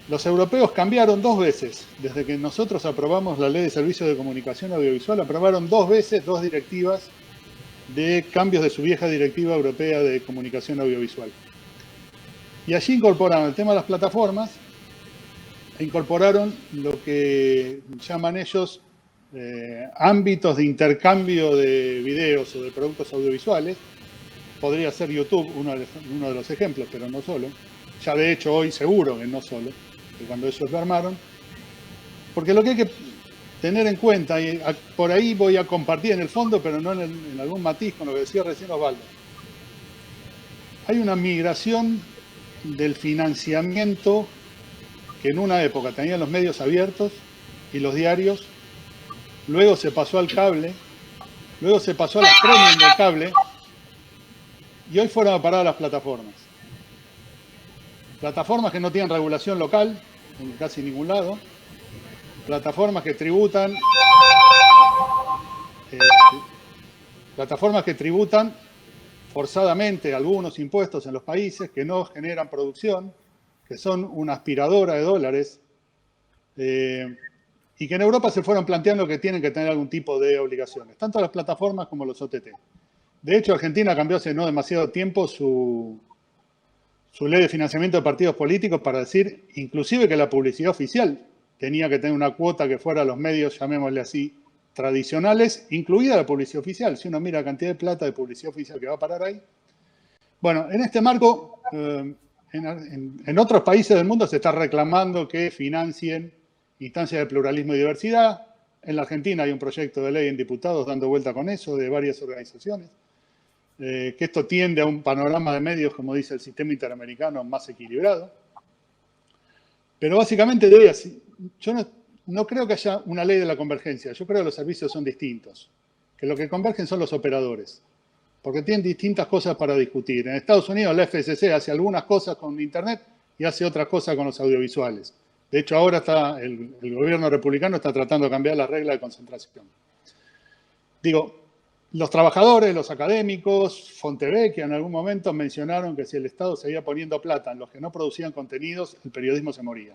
Los europeos cambiaron 2 veces. Desde que nosotros aprobamos la Ley de Servicios de Comunicación Audiovisual, aprobaron 2 veces 2 directivas de cambios de su vieja directiva europea de comunicación audiovisual. Y allí incorporaron el tema de las plataformas e incorporaron lo que llaman ellos ámbitos de intercambio de videos o de productos audiovisuales. Podría ser YouTube uno de los ejemplos, pero no solo. Ya de hecho hoy seguro que no solo, que cuando ellos lo armaron. Porque lo que hay que tener en cuenta, y por ahí voy a compartir en el fondo, pero no en algún matiz con lo que decía recién Osvaldo. Hay una migración del financiamiento que en una época tenían los medios abiertos y los diarios, luego se pasó al cable, luego se pasó a las premium del cable, y hoy fueron a parar a las plataformas. Plataformas que no tienen regulación local en casi ningún lado, plataformas que tributan forzadamente algunos impuestos en los países, que no generan producción, que son una aspiradora de dólares, y que en Europa se fueron planteando que tienen que tener algún tipo de obligaciones, tanto las plataformas como los OTT. De hecho, Argentina cambió hace no demasiado tiempo su su ley de financiamiento de partidos políticos para decir inclusive que la publicidad oficial tenía que tener una cuota que fuera a los medios, llamémosle así, tradicionales, incluida la publicidad oficial. Si uno mira la cantidad de plata de publicidad oficial que va a parar ahí. Bueno, en este marco, en otros países del mundo se está reclamando que financien instancias de pluralismo y diversidad. En la Argentina hay un proyecto de ley en diputados dando vuelta con eso, de varias organizaciones. Que esto tiende a un panorama de medios, como dice el sistema interamericano, más equilibrado. Pero básicamente yo no creo que haya una ley de la convergencia. Yo creo que los servicios son distintos. Que lo que convergen son los operadores. Porque tienen distintas cosas para discutir. En Estados Unidos la FCC hace algunas cosas con Internet y hace otras cosas con los audiovisuales. De hecho, ahora el gobierno republicano está tratando de cambiar las reglas de concentración. Digo, los trabajadores, los académicos, Fontevecchia en algún momento mencionaron que si el Estado seguía poniendo plata en los que no producían contenidos, el periodismo se moría.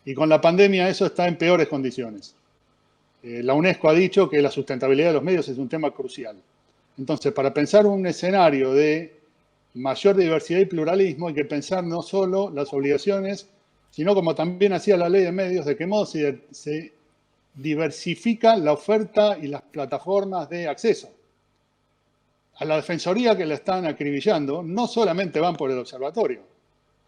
Y con la pandemia eso está en peores condiciones. La UNESCO ha dicho que la sustentabilidad de los medios es un tema crucial. Entonces, para pensar un escenario de mayor diversidad y pluralismo, hay que pensar no solo las obligaciones, sino como también hacía la ley de medios, de qué modo se diversifica la oferta y las plataformas de acceso. A la Defensoría que la están acribillando, no solamente van por el observatorio.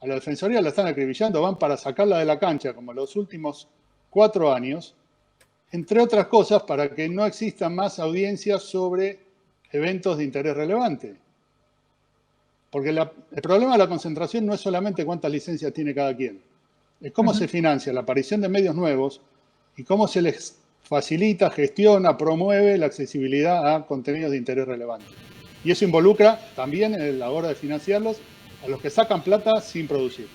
A la Defensoría la están acribillando, van para sacarla de la cancha, como los últimos 4 años, entre otras cosas, para que no existan más audiencias sobre eventos de interés relevante. Porque el problema de la concentración no es solamente cuántas licencias tiene cada quien, es cómo se financia la aparición de medios nuevos y cómo se les facilita, gestiona, promueve la accesibilidad a contenidos de interés relevante. Y eso involucra también, a la hora de financiarlos, a los que sacan plata sin producir.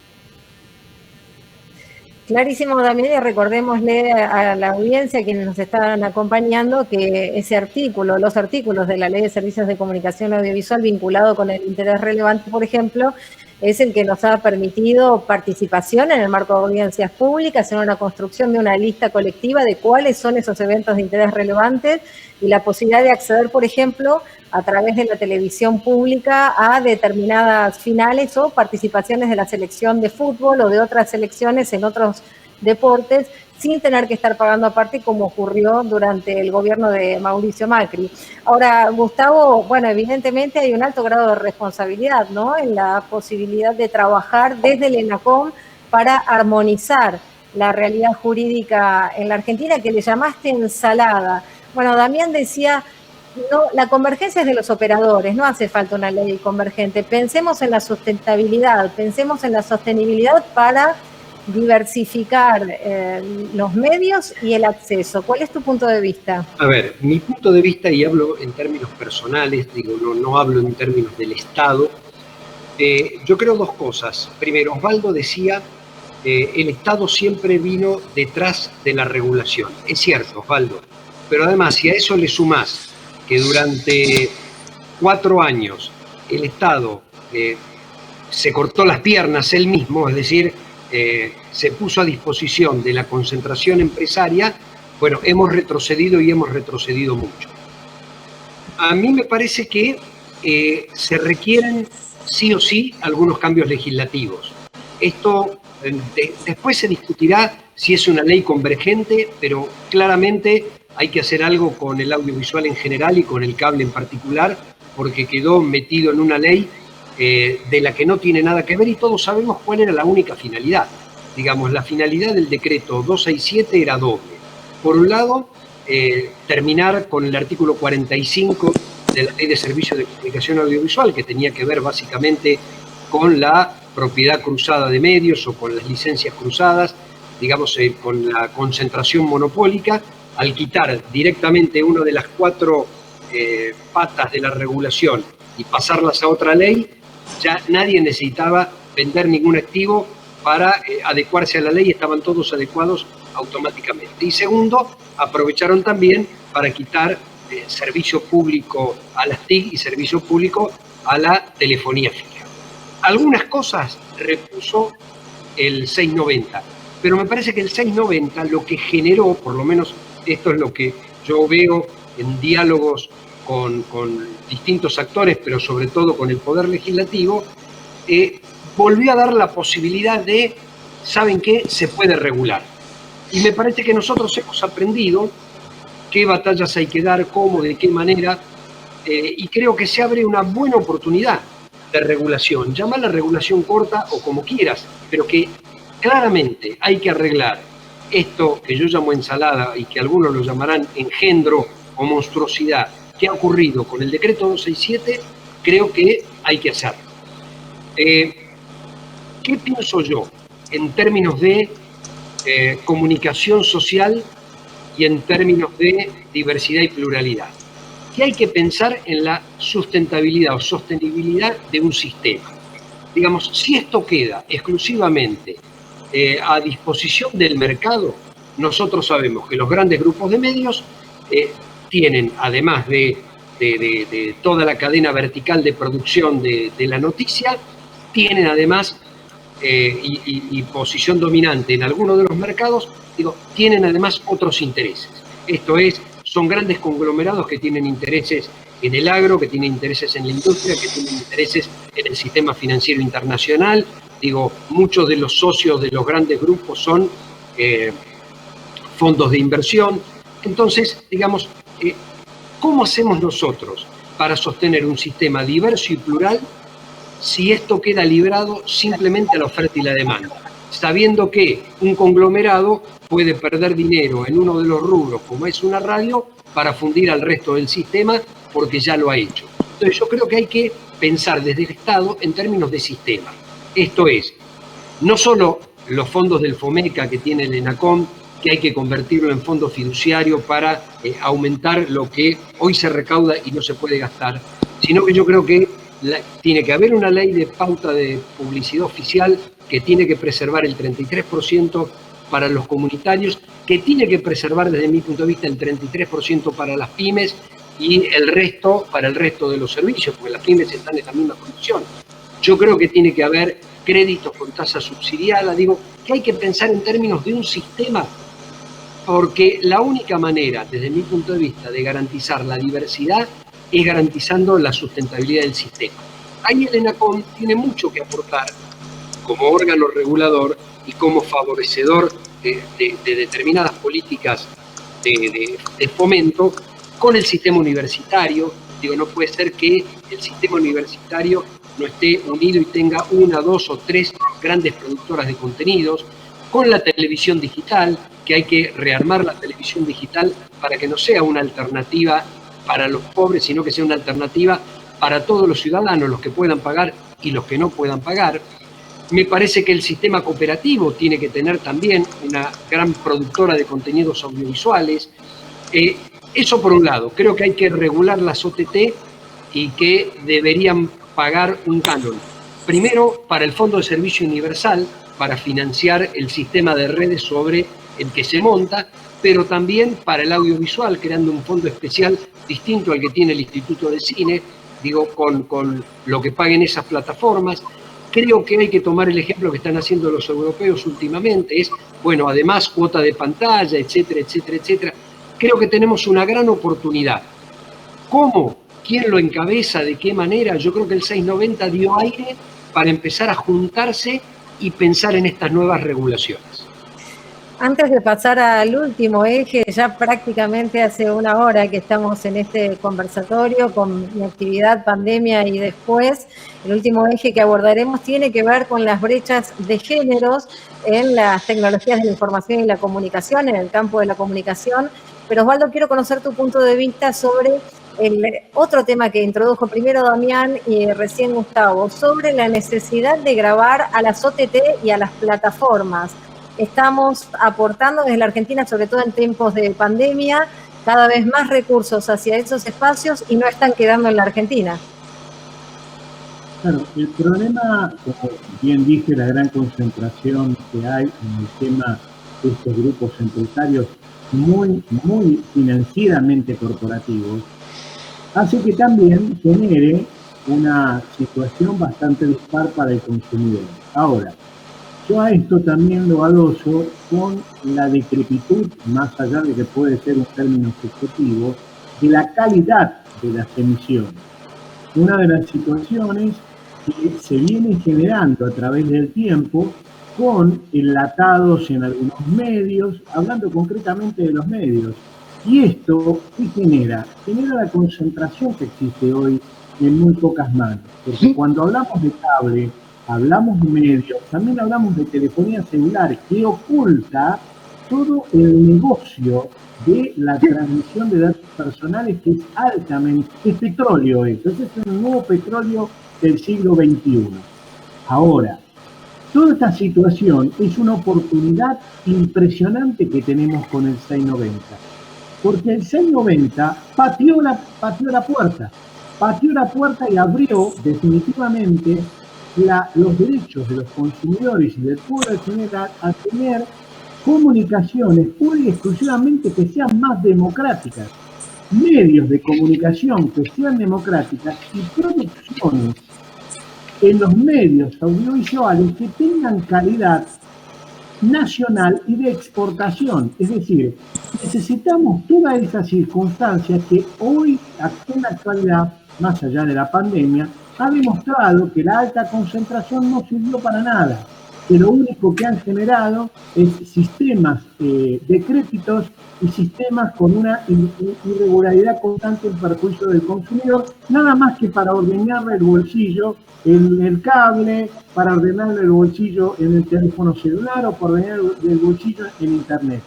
Clarísimo, Damián, y recordémosle a la audiencia, quienes nos están acompañando, que ese artículo, los artículos de la Ley de Servicios de Comunicación Audiovisual vinculado con el interés relevante, por ejemplo, es el que nos ha permitido participación en el marco de audiencias públicas, en una construcción de una lista colectiva de cuáles son esos eventos de interés relevantes y la posibilidad de acceder, por ejemplo, a través de la televisión pública a determinadas finales o participaciones de la selección de fútbol o de otras selecciones en otros deportes, sin tener que estar pagando aparte, como ocurrió durante el gobierno de Mauricio Macri. Ahora, Gustavo, bueno, evidentemente hay un alto grado de responsabilidad, ¿no?, en la posibilidad de trabajar desde el ENACOM para armonizar la realidad jurídica en la Argentina, que le llamaste ensalada. Bueno, Damián decía, no, la convergencia es de los operadores, no hace falta una ley convergente. Pensemos en la sustentabilidad, pensemos en la sostenibilidad para diversificar los medios y el acceso. ¿Cuál es tu punto de vista? A ver, mi punto de vista, y hablo en términos personales, digo, no hablo en términos del Estado, yo creo 2 cosas. Primero, Osvaldo decía, el Estado siempre vino detrás de la regulación. Es cierto, Osvaldo, pero además, si a eso le sumás que durante 4 años el Estado se cortó las piernas él mismo, es decir, se puso a disposición de la concentración empresaria, bueno, hemos retrocedido y hemos retrocedido mucho. A mí me parece que se requieren sí o sí algunos cambios legislativos. Esto después se discutirá si es una ley convergente, pero claramente hay que hacer algo con el audiovisual en general y con el cable en particular, porque quedó metido en una ley de la que no tiene nada que ver, y todos sabemos cuál era la única finalidad. Digamos, la finalidad del decreto 267 era doble. Por un lado, terminar con el artículo 45 de la Ley de Servicios de Comunicación Audiovisual, que tenía que ver básicamente con la propiedad cruzada de medios o con las licencias cruzadas, digamos, con la concentración monopólica, al quitar directamente una de las 4 patas de la regulación y pasarlas a otra ley, ya nadie necesitaba vender ningún activo para adecuarse a la ley, estaban todos adecuados automáticamente. Y segundo, aprovecharon también para quitar servicio público a las TIC y servicio público a la telefonía fija. Algunas cosas repuso el 690, pero me parece que el 690 lo que generó, por lo menos esto es lo que yo veo en diálogos con distintos actores, pero sobre todo con el Poder Legislativo, volvió a dar la posibilidad de, ¿saben qué? Se puede regular. Y me parece que nosotros hemos aprendido qué batallas hay que dar, cómo, de qué manera, y creo que se abre una buena oportunidad de regulación. Llámala regulación corta o como quieras, pero que claramente hay que arreglar esto que yo llamo ensalada y que algunos lo llamarán engendro o monstruosidad que ha ocurrido con el decreto 267, creo que hay que hacerlo. ¿Qué pienso yo en términos de comunicación social y en términos de diversidad y pluralidad? Que hay que pensar en la sustentabilidad o sostenibilidad de un sistema. Digamos, si esto queda exclusivamente a disposición del mercado, nosotros sabemos que los grandes grupos de medios tienen, además de toda la cadena vertical de producción de la noticia, tienen además, y posición dominante en algunos de los mercados, tienen además otros intereses. Esto es, son grandes conglomerados que tienen intereses en el agro, que tienen intereses en la industria, que tienen intereses en el sistema financiero internacional. Muchos de los socios de los grandes grupos son fondos de inversión. Entonces, ¿cómo hacemos nosotros para sostener un sistema diverso y plural si esto queda librado simplemente a la oferta y la demanda? Sabiendo que un conglomerado puede perder dinero en uno de los rubros, como es una radio, para fundir al resto del sistema porque ya lo ha hecho. Entonces yo creo que hay que pensar desde el Estado en términos de sistema. Esto es, no solo los fondos del FOMECA que tiene el ENACOM, que hay que convertirlo en fondo fiduciario para aumentar lo que hoy se recauda y no se puede gastar, sino que yo creo que tiene que haber una ley de pauta de publicidad oficial que tiene que preservar el 33% para los comunitarios, que tiene que preservar desde mi punto de vista el 33% para las pymes y el resto para el resto de los servicios, porque las pymes están en la misma condición. Yo creo que tiene que haber créditos con tasa subsidiada, que hay que pensar en términos de un sistema, porque la única manera, desde mi punto de vista, de garantizar la diversidad es garantizando la sustentabilidad del sistema. Ahí el ENACOM tiene mucho que aportar como órgano regulador y como favorecedor de determinadas políticas de fomento con el sistema universitario. No puede ser que el sistema universitario no esté unido y tenga una, dos o tres grandes productoras de contenidos, con la televisión digital, que hay que rearmar la televisión digital para que no sea una alternativa para los pobres, sino que sea una alternativa para todos los ciudadanos, los que puedan pagar y los que no puedan pagar. Me parece que el sistema cooperativo tiene que tener también una gran productora de contenidos audiovisuales. Eso por un lado. Creo que hay que regular las OTT y que deberían pagar un canon. Primero, para el Fondo de Servicio Universal, para financiar el sistema de redes sobre el que se monta, pero también para el audiovisual, creando un fondo especial distinto al que tiene el Instituto de Cine, con lo que paguen esas plataformas. Creo que hay que tomar el ejemplo que están haciendo los europeos últimamente, además cuota de pantalla, etcétera, etcétera, etcétera. Creo que tenemos una gran oportunidad. ¿Cómo? ¿Quién lo encabeza? ¿De qué manera? Yo creo que el 690 dio aire para empezar a juntarse y pensar en estas nuevas regulaciones. Antes de pasar al último eje, ya prácticamente hace una hora que estamos en este conversatorio con mi actividad pandemia y después, el último eje que abordaremos tiene que ver con las brechas de géneros en las tecnologías de la información y la comunicación, en el campo de la comunicación. Pero Osvaldo, quiero conocer tu punto de vista sobre el otro tema que introdujo primero Damián y recién Gustavo, sobre la necesidad de grabar a las OTT y a las plataformas. Estamos aportando desde la Argentina, sobre todo en tiempos de pandemia, cada vez más recursos hacia esos espacios y no están quedando en la Argentina. Claro, el problema, como bien dije, la gran concentración que hay en el tema de estos grupos empresarios muy financieramente corporativos, hace que también genere una situación bastante dispar para el consumidor. Ahora, yo a esto también lo adoso con la decrepitud, más allá de que puede ser un término subjetivo, de la calidad de las emisiones. Una de las situaciones que se vienen generando a través del tiempo con enlatados en algunos medios, hablando concretamente de los medios. Y esto, ¿qué genera? Genera la concentración que existe hoy en muy pocas manos. Porque cuando hablamos de cable, hablamos de medios, también hablamos de telefonía celular, que oculta todo el negocio de la transmisión de datos personales, que es altamente, es petróleo eso, ese es un nuevo petróleo del siglo XXI. Ahora, toda esta situación es una oportunidad impresionante que tenemos con el 690, porque el 690 pateó la puerta y abrió definitivamente los derechos de los consumidores y del pueblo en general a tener comunicaciones pura y exclusivamente que sean más democráticas, medios de comunicación que sean democráticas y producciones en los medios audiovisuales que tengan calidad nacional y de exportación. Es decir, necesitamos todas esas circunstancias que hoy, en la actualidad, más allá de la pandemia, ha demostrado que la alta concentración no sirvió para nada, que lo único que han generado es sistemas decrépitos y sistemas con una irregularidad constante en perjuicio del consumidor, nada más que para ordeñarle el bolsillo en el cable, para ordenarle el bolsillo en el teléfono celular o para ordenar el bolsillo en internet.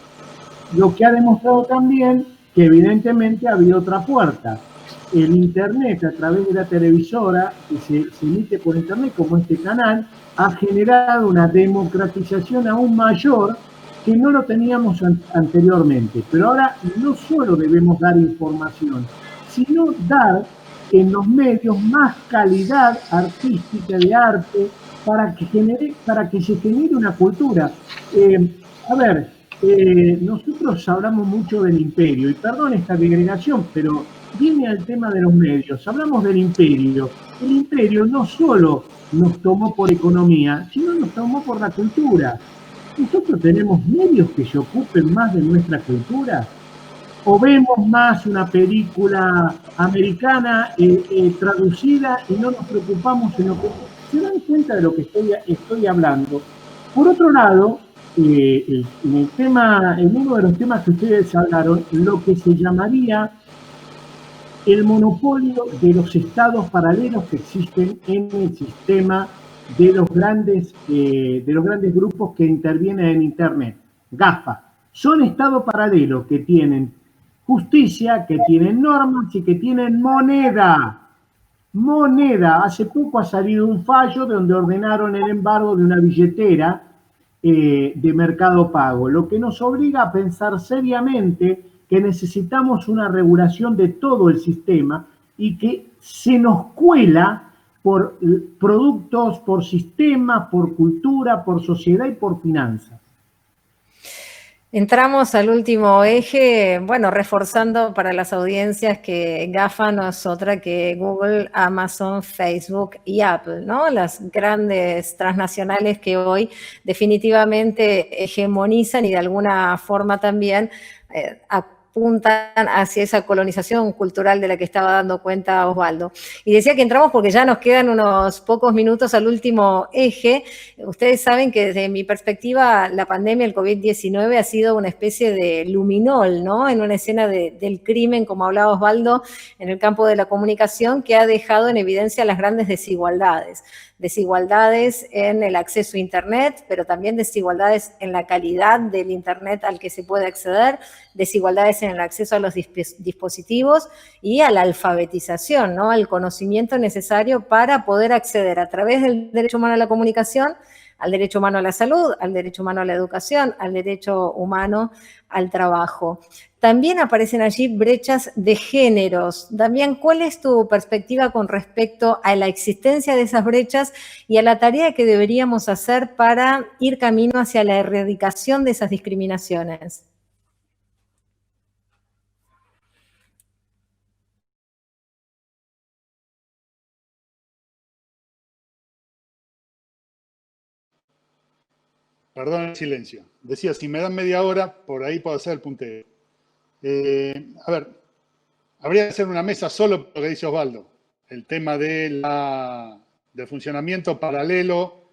Lo que ha demostrado también que evidentemente había otra puerta. El internet a través de la televisora que se emite por internet como este canal ha generado una democratización aún mayor que no lo teníamos anteriormente. Pero ahora no solo debemos dar información, sino dar en los medios más calidad artística de arte para que se genere una cultura. Nosotros hablamos mucho del imperio, y perdón esta digregación, pero viene al tema de los medios. Hablamos del imperio. El imperio no solo nos tomó por economía, sino nos tomó por la cultura. ¿Nosotros tenemos medios que se ocupen más de nuestra cultura? ¿O vemos más una película americana traducida y no nos preocupamos en lo que... ¿Se dan cuenta de lo que estoy hablando? Por otro lado, en uno de los temas que ustedes hablaron, lo que se llamaría el monopolio de los estados paralelos que existen en el sistema de los grandes grupos que intervienen en Internet. GAFA. Son estados paralelos que tienen justicia, que tienen normas y que tienen moneda. Moneda. Hace poco ha salido un fallo donde ordenaron el embargo de una billetera de Mercado Pago, lo que nos obliga a pensar seriamente que necesitamos una regulación de todo el sistema y que se nos cuela por productos, por sistemas, por cultura, por sociedad y por finanzas. Entramos al último eje, bueno, reforzando para las audiencias que GAFA no es otra que Google, Amazon, Facebook y Apple, ¿no? Las grandes transnacionales que hoy definitivamente hegemonizan y de alguna forma también apuntan hacia esa colonización cultural de la que estaba dando cuenta Osvaldo. Y decía que entramos porque ya nos quedan unos pocos minutos al último eje. Ustedes saben que desde mi perspectiva la pandemia, el COVID-19, ha sido una especie de luminol, ¿no? En una escena del crimen, como hablaba Osvaldo, en el campo de la comunicación, que ha dejado en evidencia las grandes desigualdades. Desigualdades en el acceso a Internet, pero también desigualdades en la calidad del Internet al que se puede acceder, desigualdades en el acceso a los dispositivos y a la alfabetización, ¿no? Al conocimiento necesario para poder acceder a través del derecho humano a la comunicación, al derecho humano a la salud, al derecho humano a la educación, al derecho humano al trabajo. También aparecen allí brechas de géneros. Damián, ¿cuál es tu perspectiva con respecto a la existencia de esas brechas y a la tarea que deberíamos hacer para ir camino hacia la erradicación de esas discriminaciones? Perdón el silencio. Decía, si me dan media hora, por ahí puedo hacer el punteo. A ver, habría que hacer una mesa solo por lo que dice Osvaldo. El tema de de funcionamiento paralelo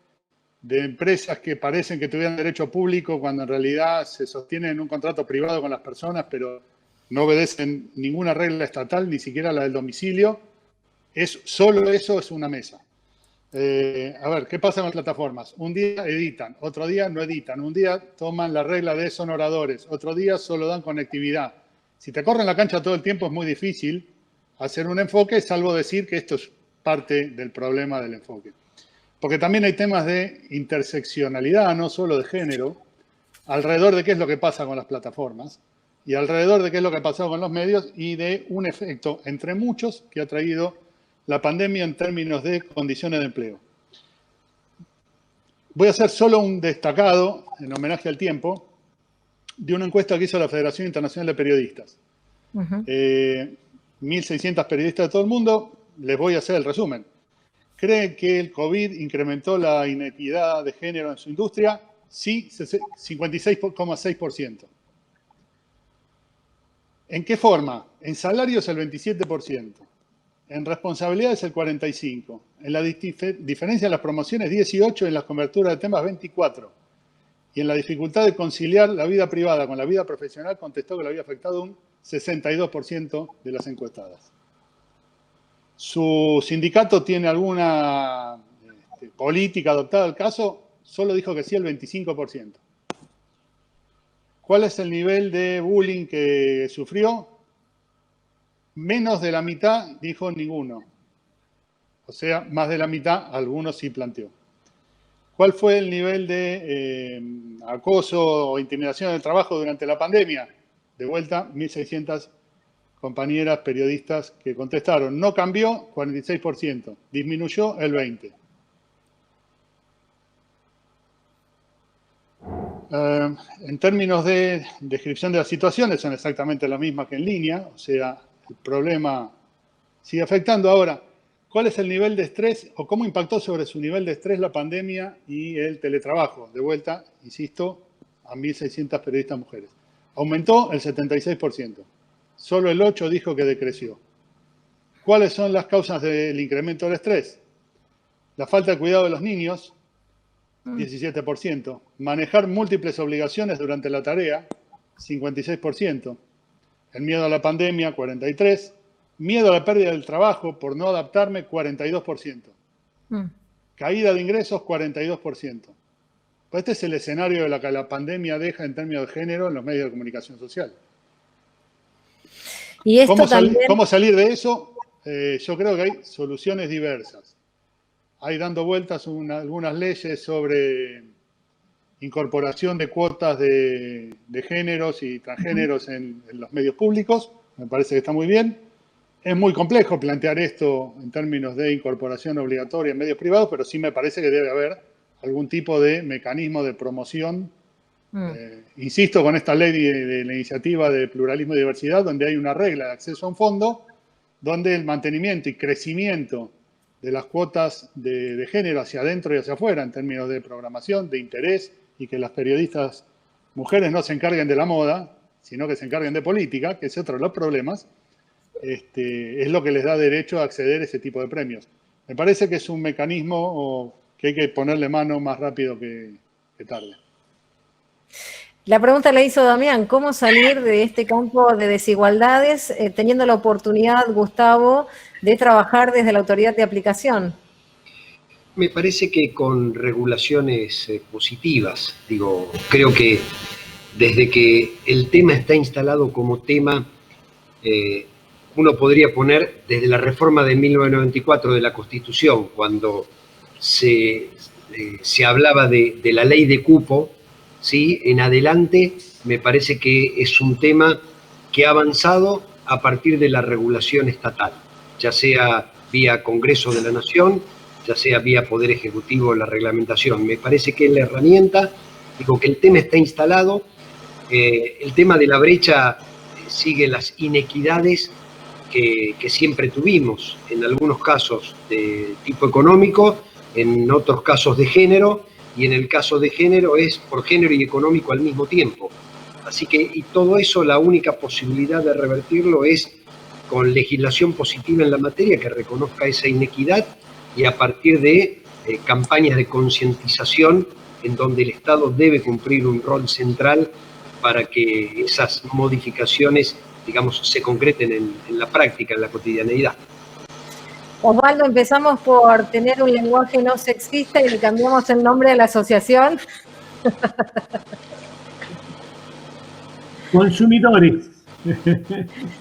de empresas que parecen que tuvieran derecho público cuando en realidad se sostienen en un contrato privado con las personas, pero no obedecen ninguna regla estatal, ni siquiera la del domicilio. Solo eso es una mesa. A ver, ¿qué pasa con las plataformas? Un día editan, otro día no editan, un día toman la regla de sonoradores, otro día solo dan conectividad. Si te corren la cancha todo el tiempo es muy difícil hacer un enfoque, salvo decir que esto es parte del problema del enfoque. Porque también hay temas de interseccionalidad, no solo de género, alrededor de qué es lo que pasa con las plataformas y alrededor de qué es lo que ha pasado con los medios y de un efecto entre muchos que ha traído la pandemia en términos de condiciones de empleo. Voy a hacer solo un destacado, en homenaje al tiempo, de una encuesta que hizo la Federación Internacional de Periodistas. 1.600 periodistas de todo el mundo, les voy a hacer el resumen. ¿Cree que el COVID incrementó la inequidad de género en su industria? Sí, 56,6%. ¿En qué forma? En salarios el 27%. En responsabilidades el 45%. En la diferencia en las promociones 18%, en las coberturas de temas 24%. Y en la dificultad de conciliar la vida privada con la vida profesional contestó que le había afectado un 62% de las encuestadas. ¿Su sindicato tiene alguna política adoptada al caso? Solo dijo que sí el 25%. ¿Cuál es el nivel de bullying que sufrió? Menos de la mitad dijo ninguno. O sea, más de la mitad, algunos sí planteó. ¿Cuál fue el nivel de acoso o intimidación en el trabajo durante la pandemia? De vuelta, 1.600 compañeras periodistas que contestaron. No cambió, 46%. Disminuyó, el 20%. En términos de descripción de las situaciones, son exactamente las mismas que en línea. O sea, el problema sigue afectando. Ahora, ¿cuál es el nivel de estrés o cómo impactó sobre su nivel de estrés la pandemia y el teletrabajo? De vuelta, insisto, a 1.600 periodistas mujeres. Aumentó el 76%. Solo el 8% dijo que decreció. ¿Cuáles son las causas del incremento del estrés? La falta de cuidado de los niños, 17%. Manejar múltiples obligaciones durante la tarea, 56%. El miedo a la pandemia, 43%. Miedo a la pérdida del trabajo por no adaptarme, 42%. Caída de ingresos, 42%. Pues este es el escenario de la que la pandemia deja en términos de género en los medios de comunicación social. Y esto ¿Cómo salir de eso? Yo creo que hay soluciones diversas. Hay dando vueltas algunas leyes sobre incorporación de cuotas de géneros y transgéneros en los medios públicos. Me parece que está muy bien. Es muy complejo plantear esto en términos de incorporación obligatoria en medios privados, pero sí me parece que debe haber algún tipo de mecanismo de promoción. Insisto con esta ley de la iniciativa de pluralismo y diversidad, donde hay una regla de acceso a un fondo, donde el mantenimiento y crecimiento de las cuotas de género hacia adentro y hacia afuera, en términos de programación, de interés, y que las periodistas mujeres no se encarguen de la moda, sino que se encarguen de política, que es otro de los problemas, es lo que les da derecho a acceder a ese tipo de premios. Me parece que es un mecanismo que hay que ponerle mano más rápido que tarde. La pregunta la hizo Damián, ¿cómo salir de este campo de desigualdades teniendo la oportunidad, Gustavo, de trabajar desde la autoridad de aplicación? Me parece que con regulaciones positivas. Creo que desde que el tema está instalado como tema, uno podría poner desde la reforma de 1994 de la Constitución, cuando se hablaba de la ley de cupo, ¿sí? En adelante me parece que es un tema que ha avanzado a partir de la regulación estatal, ya sea vía Congreso de la Nación, ya sea vía Poder Ejecutivo, la reglamentación. Me parece que es la herramienta, que el tema está instalado, el tema de la brecha sigue las inequidades que siempre tuvimos, en algunos casos de tipo económico, en otros casos de género, y en el caso de género es por género y económico al mismo tiempo. Así que, y todo eso, la única posibilidad de revertirlo es con legislación positiva en la materia que reconozca esa inequidad y a partir de campañas de concientización en donde el Estado debe cumplir un rol central para que esas modificaciones, digamos, se concreten en la práctica, en la cotidianeidad. Osvaldo, empezamos por tener un lenguaje no sexista y le cambiamos el nombre de la asociación. Consumidores.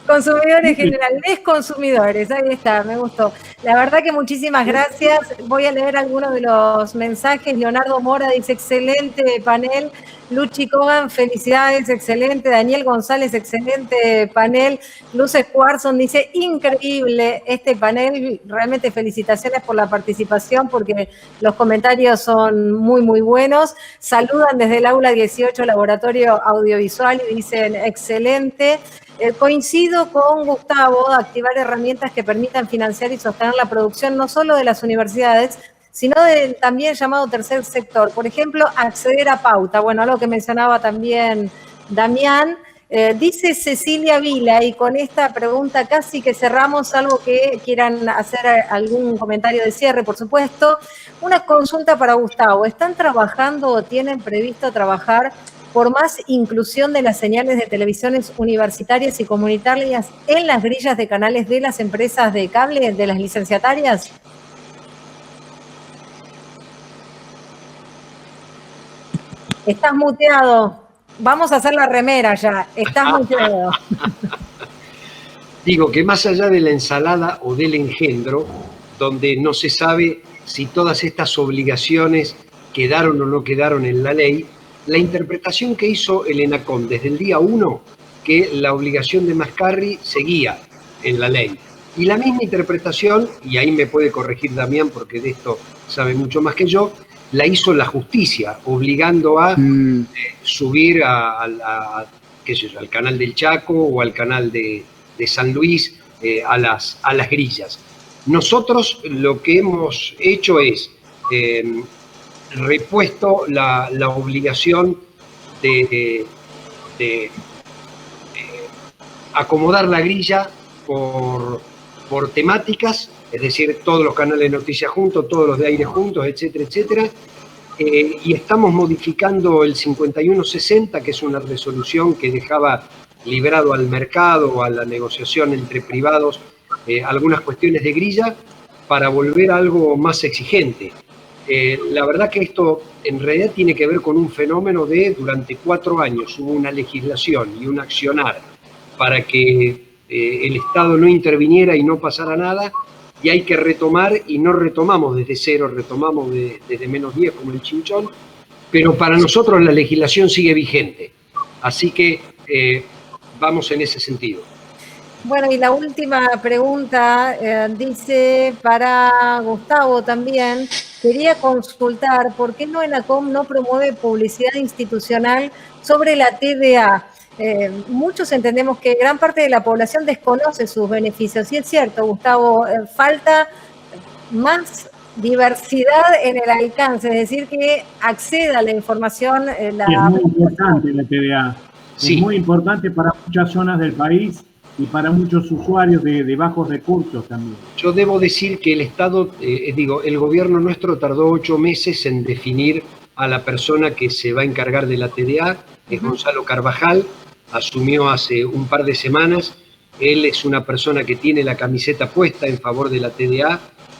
Consumidores en general, desconsumidores, ahí está, me gustó. La verdad que muchísimas gracias. Voy a leer algunos de los mensajes. Leonardo Mora dice, excelente panel. Luchi Cogan, felicidades, excelente. Daniel González, excelente panel. Luz Squarson dice, increíble este panel. Realmente felicitaciones por la participación porque los comentarios son muy, muy buenos. Saludan desde el aula 18, Laboratorio Audiovisual, y dicen, excelente. Coincido con Gustavo, activar herramientas que permitan financiar y sostener la producción no solo de las universidades, sino del también llamado tercer sector. Por ejemplo, acceder a pauta. Bueno, algo que mencionaba también Damián. Dice Cecilia Vila, y con esta pregunta casi que cerramos, algo que quieran hacer algún comentario de cierre, por supuesto. Una consulta para Gustavo. ¿Están trabajando o tienen previsto trabajar por más inclusión de las señales de televisiones universitarias y comunitarias en las grillas de canales de las empresas de cable, de las licenciatarias? Estás muteado. Vamos a hacer la remera ya. Estás muteado. Digo que más allá de la ensalada o del engendro, donde no se sabe si todas estas obligaciones quedaron o no quedaron en la ley, la interpretación que hizo el ENACOM desde el día 1, que la obligación de Mascarri seguía en la ley. Y la misma interpretación, y ahí me puede corregir Damián porque de esto sabe mucho más que yo, la hizo la justicia, obligando a subir al canal del Chaco o al canal de San Luis a las grillas. Nosotros lo que hemos hecho es repuesto la obligación de acomodar la grilla por temáticas, es decir, todos los canales de noticias juntos, todos los de aire juntos, etcétera, etcétera. Y estamos modificando el 5160, que es una resolución que dejaba liberado al mercado, a la negociación entre privados, algunas cuestiones de grilla, para volver a algo más exigente. La verdad que esto en realidad tiene que ver con un fenómeno de durante 4 años hubo una legislación y un accionar para que el Estado no interviniera y no pasara nada, y hay que retomar, y no retomamos desde cero, retomamos desde menos 10 como el chinchón, pero para nosotros la legislación sigue vigente, así que vamos en ese sentido. Bueno, y la última pregunta dice para Gustavo también, quería consultar por qué no ENACOM no promueve publicidad institucional sobre la TDA. Muchos entendemos que gran parte de la población desconoce sus beneficios, y es cierto, Gustavo, falta más diversidad en el alcance, es decir, que acceda a la información. Es muy importante la TDA, sí. Es muy importante para muchas zonas del país y para muchos usuarios de bajos recursos también. Yo debo decir que el Estado, el gobierno nuestro tardó 8 meses en definir a la persona que se va a encargar de la TDA, es Gonzalo Carvajal, asumió hace un par de semanas. Él es una persona que tiene la camiseta puesta en favor de la TDA,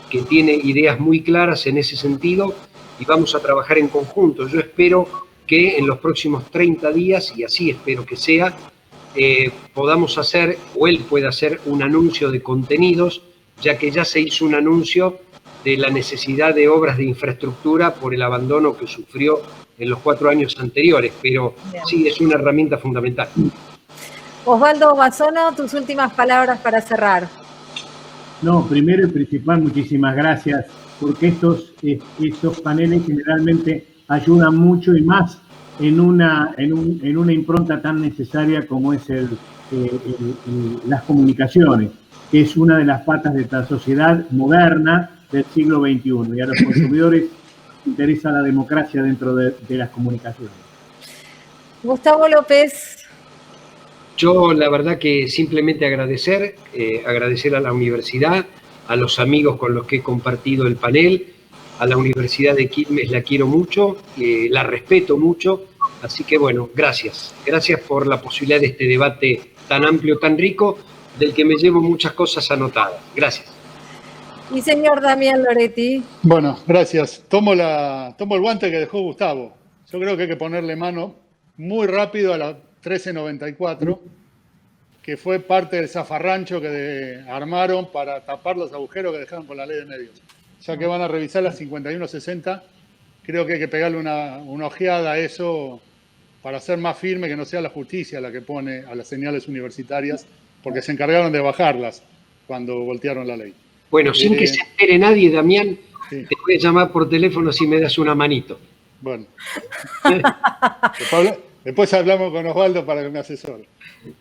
que tiene ideas muy claras en ese sentido, y vamos a trabajar en conjunto. Yo espero que en los próximos 30 días, y así espero que sea, podamos hacer, o él pueda hacer un anuncio de contenidos, ya que ya se hizo un anuncio de la necesidad de obras de infraestructura por el abandono que sufrió en los 4 años anteriores, pero sí, es una herramienta fundamental. Osvaldo Basono, tus últimas palabras para cerrar. No, primero y principal, muchísimas gracias, porque estos paneles generalmente ayudan mucho y más en una impronta tan necesaria como es las comunicaciones, que es una de las patas de esta sociedad moderna del siglo XXI, y a los consumidores interesa la democracia dentro de las comunicaciones. Gustavo López. Yo la verdad que simplemente agradecer a la universidad, a los amigos con los que he compartido el panel, a la Universidad de Quilmes la quiero mucho, la respeto mucho, así que bueno, gracias. Gracias por la posibilidad de este debate tan amplio, tan rico, del que me llevo muchas cosas anotadas. Gracias. Y señor Damián Loretti. Bueno, gracias. Tomo el guante que dejó Gustavo. Yo creo que hay que ponerle mano muy rápido a la 1394, que fue parte del zafarrancho que armaron para tapar los agujeros que dejaron con la ley de medios. Ya que van a revisar la 5160, creo que hay que pegarle una ojeada a eso para ser más firme, que no sea la justicia la que pone a las señales universitarias, porque se encargaron de bajarlas cuando voltearon la ley. Bueno, sin que se entere nadie, Damián, sí. Te voy a llamar por teléfono si me das una manito. Bueno. Después hablamos con Osvaldo para que me asesore.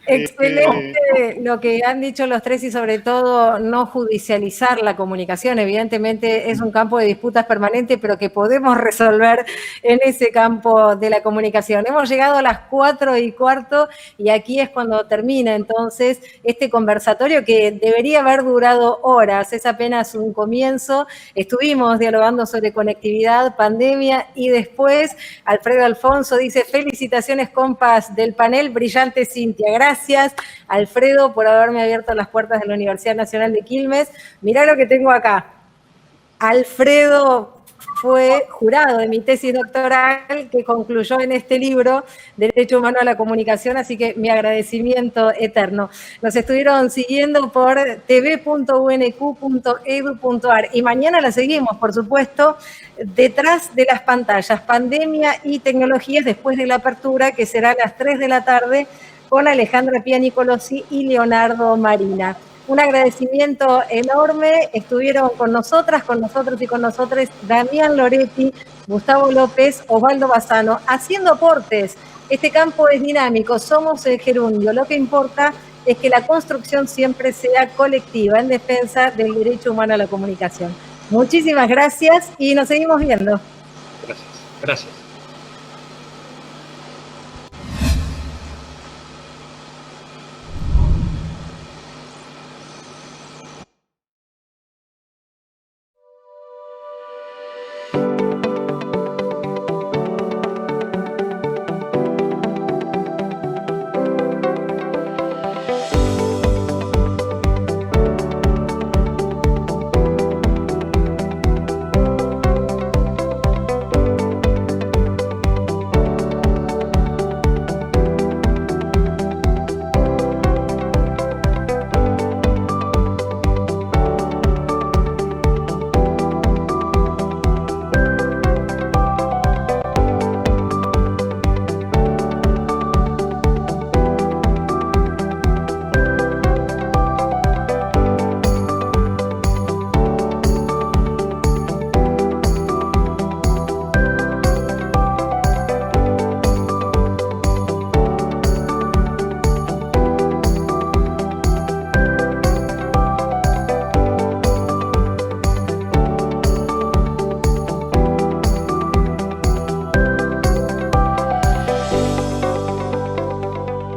Excelente lo que han dicho los tres y sobre todo no judicializar la comunicación. Evidentemente es un campo de disputas permanente, pero que podemos resolver en ese campo de la comunicación. Hemos llegado a las 4:15 y aquí es cuando termina entonces este conversatorio que debería haber durado horas. Es apenas un comienzo. Estuvimos dialogando sobre conectividad, pandemia y después Alfredo Alfonso dice: felicitaciones compas del panel, brillante Cintia. Gracias, Alfredo, por haberme abierto las puertas de la Universidad Nacional de Quilmes. Mirá lo que tengo acá. Alfredo fue jurado de mi tesis doctoral que concluyó en este libro, Derecho Humano a la Comunicación, así que mi agradecimiento eterno. Nos estuvieron siguiendo por tv.unq.edu.ar y mañana la seguimos, por supuesto, detrás de las pantallas, pandemia y tecnologías, después de la apertura, que será a las 3 de la tarde, con Alejandra Pianicolosi y Leonardo Marina. Un agradecimiento enorme. Estuvieron con nosotras, con nosotros y con nosotros Damián Loretti, Gustavo López, Osvaldo Bassano, haciendo aportes. Este campo es dinámico, somos el gerundio. Lo que importa es que la construcción siempre sea colectiva en defensa del derecho humano a la comunicación. Muchísimas gracias y nos seguimos viendo. Gracias. Gracias.